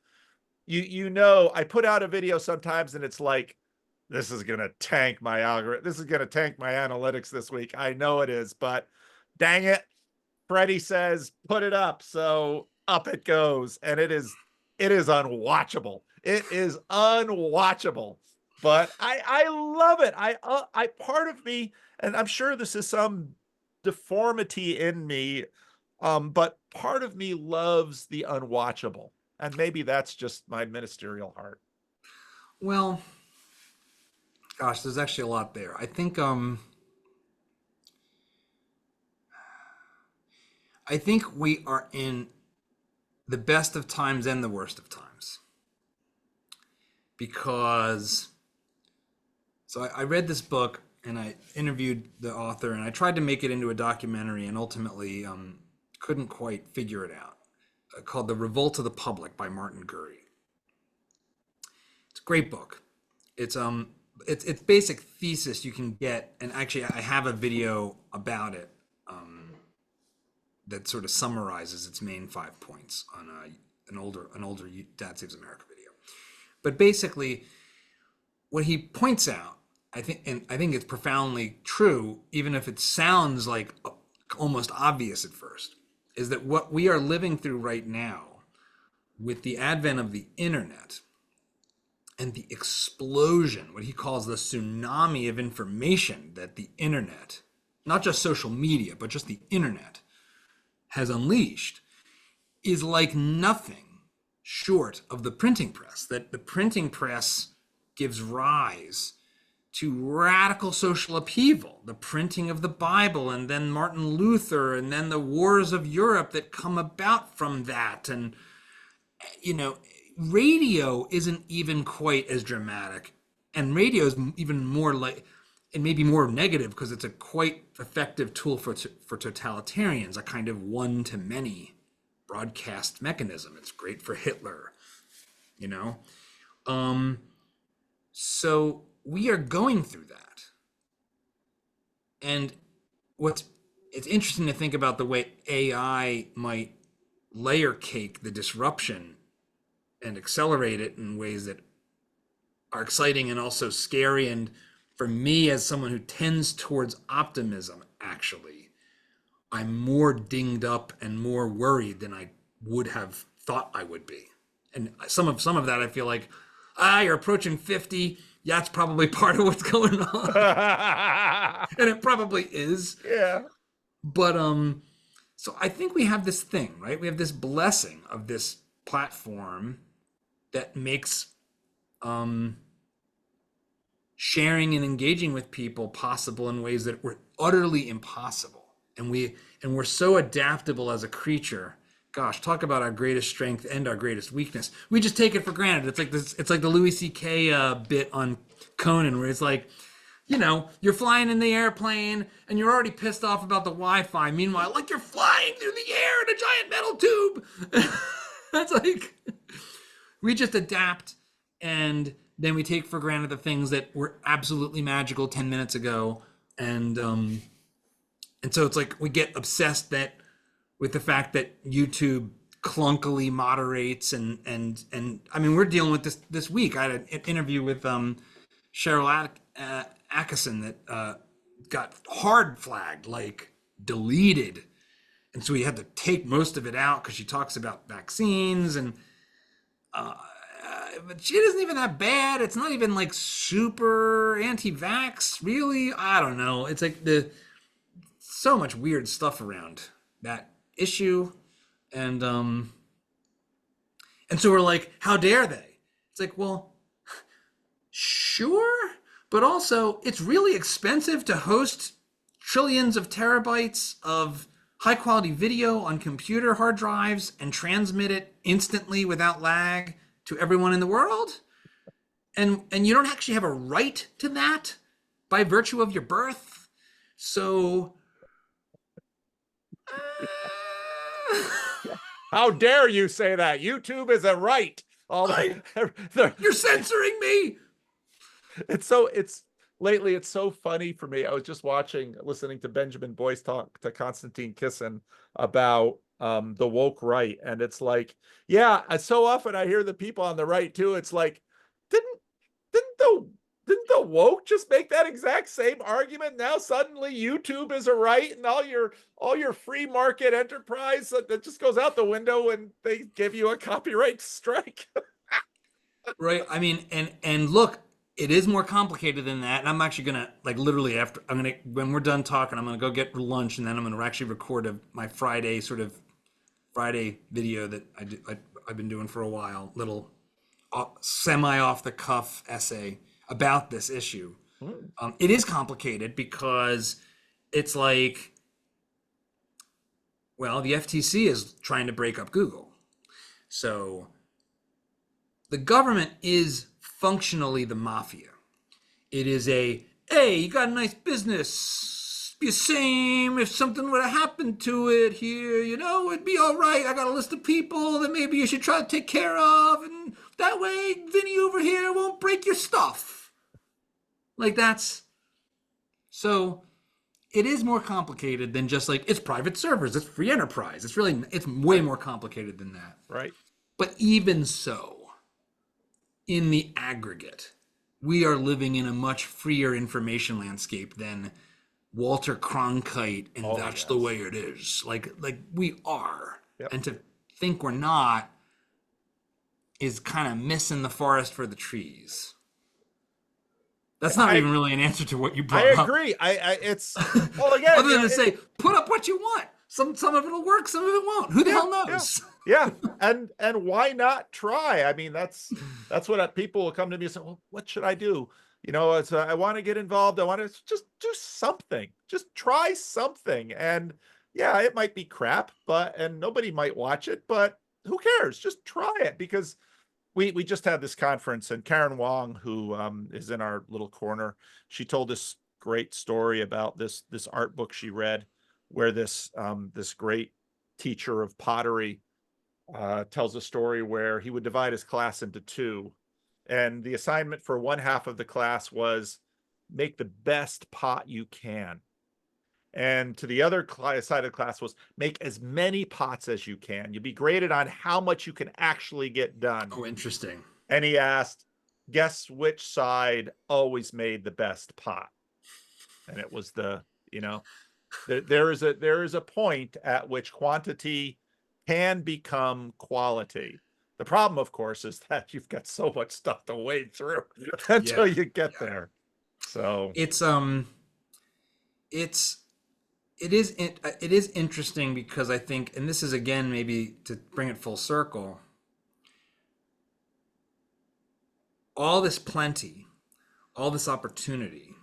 I put out a video sometimes and it's like, this is going to tank my algorithm. This is going to tank my analytics this week. I know it is, but dang it. Freddie says, put it up. So up it goes. And it is unwatchable. It is unwatchable, but I love it. I part of me, and I'm sure this is some deformity in me, but part of me loves the unwatchable. And maybe that's just my ministerial heart. Well, gosh, there's actually a lot there. I think we are in the best of times and the worst of times. Because I read this book and I interviewed the author and I tried to make it into a documentary and ultimately couldn't quite figure it out. Called The Revolt of the Public by Martin Gurry. It's a great book. It's basic thesis you can get, and actually I have a video about it that sort of summarizes its main 5 points on an older Dad Saves America video. But basically, what he points out, I think it's profoundly true, even if it sounds like almost obvious at first, is that what we are living through right now, with the advent of the internet and the explosion, what he calls the tsunami of information that the internet, not just social media, but just the internet, has unleashed, is like nothing short of the printing press. That the printing press gives rise to radical social upheaval, the printing of the Bible, and then Martin Luther, and then the wars of Europe that come about from that. And, radio isn't even quite as dramatic. And radio is even more like, it may be more negative because it's a quite effective tool for totalitarians, a kind of one-to-many broadcast mechanism. It's great for Hitler, So we are going through that. And it's interesting to think about the way AI might layer cake the disruption and accelerate it in ways that are exciting and also scary. And for me, as someone who tends towards optimism, actually, I'm more dinged up and more worried than I would have thought I would be. And some of that, I feel like, you're approaching 50. That's probably part of what's going on. And it probably is. Yeah. But so I think we have this thing, right? We have this blessing of this platform that makes sharing and engaging with people possible in ways that were utterly impossible. And we're so adaptable as a creature. Gosh, talk about our greatest strength and our greatest weakness. We just take it for granted. It's like this. It's like the Louis C.K. Bit on Conan, where it's like, you're flying in the airplane and you're already pissed off about the Wi-Fi. Meanwhile, like, you're flying through the air in a giant metal tube. That's like, we just adapt, and then we take for granted the things that were absolutely magical 10 minutes ago, and so it's like we get obsessed with the fact that YouTube clunkily moderates, and I mean, we're dealing with this week. I had an interview with Cheryl Atkinson that got hard flagged, like deleted, and so we had to take most of it out because she talks about vaccines, and but shit isn't even that bad. It's not even like super anti-vax, really. I don't know. It's like so much weird stuff around that issue, and so we're like, how dare they? It's like, well, sure, but also it's really expensive to host trillions of terabytes of high quality video on computer hard drives and transmit it instantly without lag to everyone in the world, and you don't actually have a right to that by virtue of your birth. So How dare you say that? YouTube is a right. you're censoring me. It's lately it's so funny for me. I was just listening to Benjamin Boyce talk to Konstantin Kisin about the woke right, and it's like, yeah, so often I hear the people on the right too. It's like, didn't didn't the didn't the woke just make that exact same argument? Now suddenly YouTube is a right, and all your free market enterprise that just goes out the window, and they give you a copyright strike. Right. I mean, and look, it is more complicated than that. And I'm actually gonna like literally after when we're done talking, I'm gonna go get lunch, and then I'm gonna actually record my Friday video that I've been doing for a while, little semi off the cuff essay about this issue. It is complicated because it's like, well, the FTC is trying to break up Google, so the government is functionally the mafia. It is hey, you got a nice business. Be the same if something would have happened to it here, it'd be all right. I got a list of people that maybe you should try to take care of, and that way Vinny over here won't break your stuff. Like so it is more complicated than just like it's private servers, it's free enterprise. It's way more complicated than that. Right. But even so, in the aggregate, we are living in a much freer information landscape than Walter Cronkite and that's the way it is. Like we are. Yep. And to think we're not is kind of missing the forest for the trees. That's not even really an answer to what you brought up. I agree. It's well again. Other than to say, put up what you want. Some of it'll work, some of it won't. Who the hell knows? Yeah. And why not try? I mean, that's what people will come to me and say, well, what should I do? It's I want to get involved. I want to just do something. Just try something. And yeah, it might be crap, and nobody might watch it, but who cares? Just try it, because we just had this conference, and Karen Wong, who is in our little corner, she told this great story about this art book she read, where this great teacher of pottery tells a story where he would divide his class into two, and the assignment for one half of the class was make the best pot you can, and to the other side of the class was make as many pots as you can. You'll be graded on how much you can actually get done. Oh, interesting. And he asked, guess which side always made the best pot? And it was there is a point at which quantity can become quality. The problem, of course, is that you've got so much stuff to wade through until you get there. So it is interesting because I think, and this is again maybe to bring it full circle, all this plenty, all this opportunity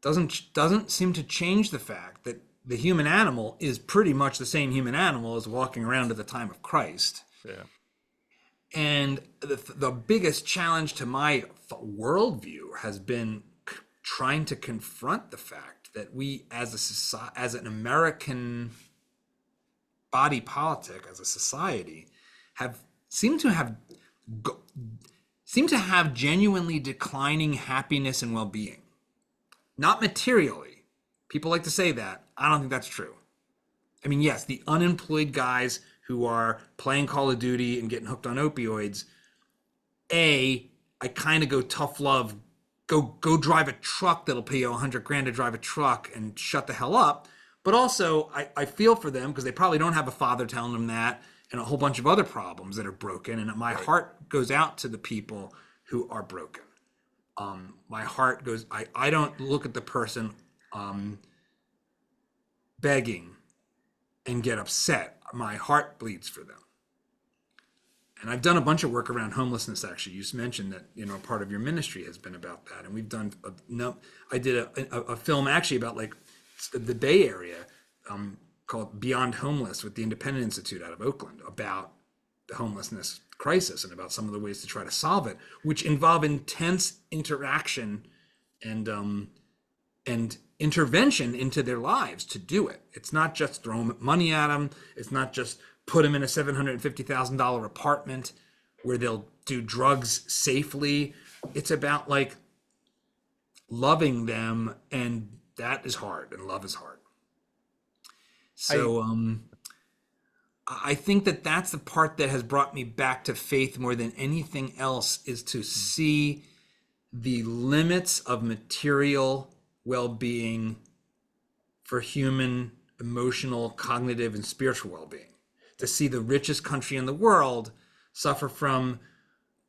doesn't seem to change the fact that the human animal is pretty much the same human animal as walking around at the time of Christ. Yeah. And the biggest challenge to my worldview has been trying to confront the fact that we as a society, as an American body politic, as a society, seem to have genuinely declining happiness and well-being. Not materially. People like to say that. I don't think that's true. I mean, yes, the unemployed guys who are playing Call of Duty and getting hooked on opioids, I kind of go tough love, go drive a truck that'll pay you $100,000 to drive a truck and shut the hell up. But also, I feel for them because they probably don't have a father telling them that, and a whole bunch of other problems that are broken. And my heart goes out to the people who are broken. My heart goes, I don't look at the person begging and get upset. My heart bleeds for them. And I've done a bunch of work around homelessness, actually. You mentioned that, part of your ministry has been about that. And we've done, I did a film actually about like the Bay Area called Beyond Homeless with the Independent Institute out of Oakland about the homelessness crisis and about some of the ways to try to solve it, which involve intense interaction and intervention into their lives to do it. It's not just throw money at them. It's not just put them in a $750,000 apartment where they'll do drugs safely. It's about like loving them, and that is hard, and love is hard. So I think that that's the part that has brought me back to faith more than anything else, is to see the limits of material well-being for human emotional, cognitive, and spiritual well-being. To see the richest country in the world suffer from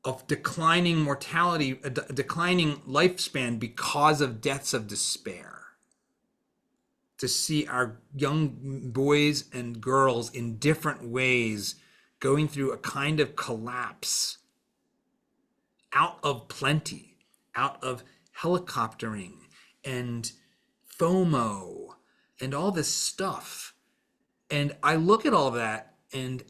a declining mortality, a declining lifespan because of deaths of despair. To see our young boys and girls in different ways going through a kind of collapse out of plenty, out of helicoptering and FOMO and all this stuff. And I look at all that, and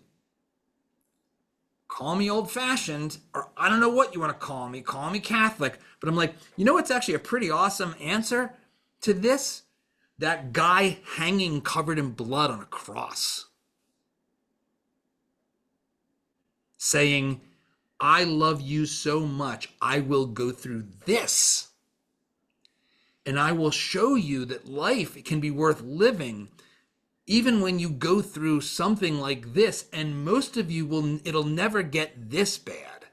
call me old-fashioned, or I don't know what you want to call me Catholic, but I'm like, you know what's actually a pretty awesome answer to this? That guy hanging covered in blood on a cross, saying, I love you so much, I will go through this. And I will show you that life can be worth living even when you go through something like this. And most of you it'll never get this bad.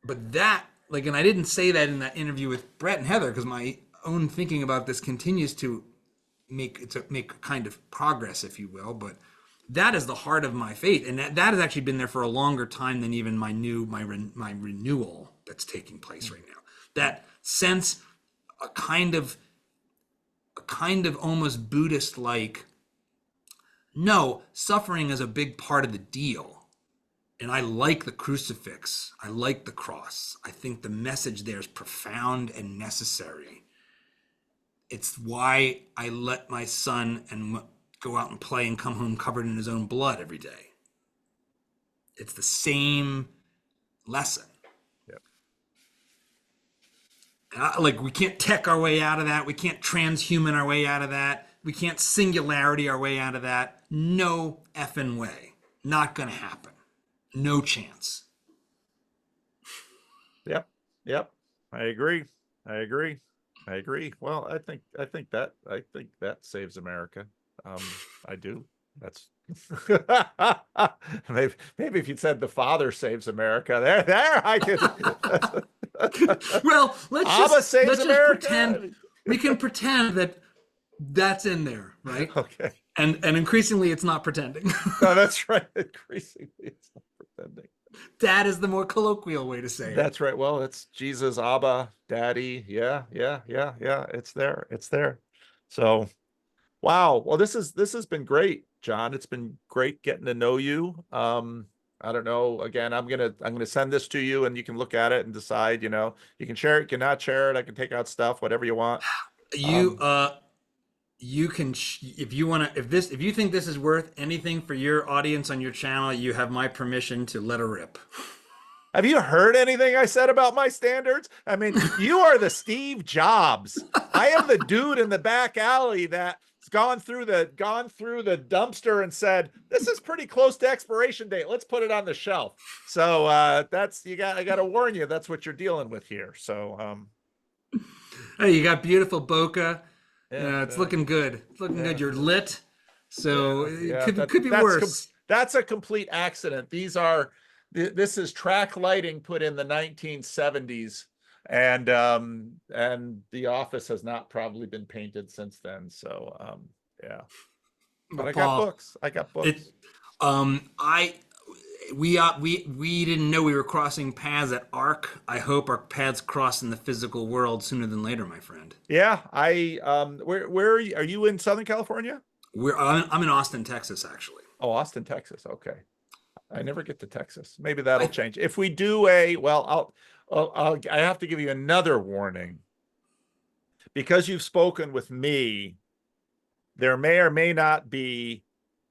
But that, like, and I didn't say that in that interview with Bret and Heather, because my own thinking about this continues to make a kind of progress, if you will. But that is the heart of my faith, and that has actually been there for a longer time than even my renewal that's taking place right now. That sense, a kind of almost Buddhist like, no, suffering is a big part of the deal. And I like the crucifix. I like the cross. I think the message there is profound and necessary. It's why I let my son go out and play and come home covered in his own blood every day. It's the same lesson. Yep. Like, we can't tech our way out of that. We can't transhuman our way out of that. We can't singularity our way out of that. No effing way. Not going to happen. No chance. Yep. I agree. Well, I think that saves America. I do. That's maybe if you'd said the father saves America, there I could. Well, let's just America. Pretend we can pretend that that's in there, right? Okay. And increasingly, it's not pretending. No, that's right. Increasingly, it's not pretending. That is the more colloquial way to say it. That's right. Well, it's Jesus, Abba, Daddy. Yeah. It's there. So, wow. Well, this has been great, John. It's been great getting to know you. I don't know. Again, I'm gonna send this to you, and you can look at it and decide. You can share it, you cannot share it. I can take out stuff, whatever you want. You can, if you think this is worth anything for your audience on your channel, you have my permission to let her rip. Have you heard anything I said about my standards? I mean, you are the Steve Jobs. I am the dude in the back alley that's gone through the dumpster and said, this is pretty close to expiration date. Let's put it on the shelf. So I got to warn you, that's what you're dealing with here. So hey, you got beautiful bokeh. Yeah, it's looking good. It's looking good. You're lit. So it could be worse. That's a complete accident. This is track lighting put in the 1970s, and the office has not probably been painted since then. So yeah. But I got books. We didn't know we were crossing paths at ARC. I hope our paths cross in the physical world sooner than later, my friend. Yeah, where are you in Southern California? I'm in Austin, Texas, actually. Oh, Austin, Texas. Okay. I never get to Texas. Maybe that'll change. If we do I have to give you another warning. Because you've spoken with me, there may or may not be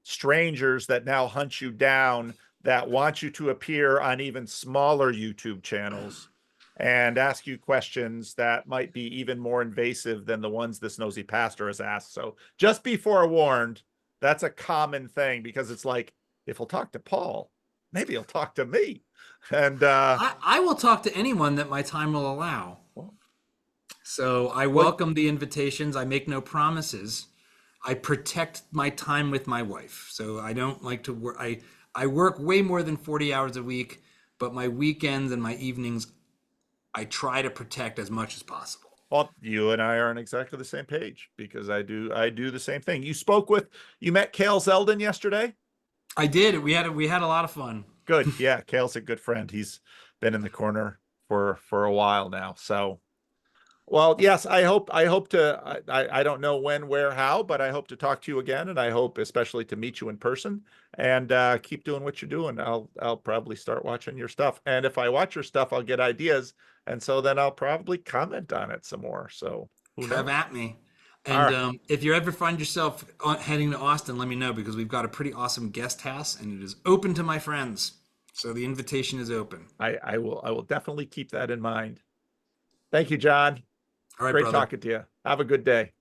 strangers that now hunt you down, that want you to appear on even smaller YouTube channels and ask you questions that might be even more invasive than the ones this nosy pastor has asked. So just be forewarned, that's a common thing, because it's like, if he'll talk to Paul, maybe he'll talk to me. And I will talk to anyone that my time will allow. So I welcome the invitations. I make no promises. I protect my time with my wife. So I don't like to work. I work way more than 40 hours a week, but my weekends and my evenings, I try to protect as much as possible. well, you and I are on exactly the same page, because I do the same thing. You met Cale Zeldin yesterday? I did. We had a lot of fun. Good. Yeah, Cale's a good friend. He's been in the corner for a while now. So, well, yes, I hope to, I don't know when, where, how, but I hope to talk to you again, and I hope especially to meet you in person, and keep doing what you're doing. I'll probably start watching your stuff. And if I watch your stuff, I'll get ideas, and so then I'll probably comment on it some more. So who knows? Have at me. All And right. if you ever find yourself heading to Austin, let me know, because we've got a pretty awesome guest house and it is open to my friends. So the invitation is open. I will definitely keep that in mind. Thank you, John. All right, Great brother. talking to you. Have a good day.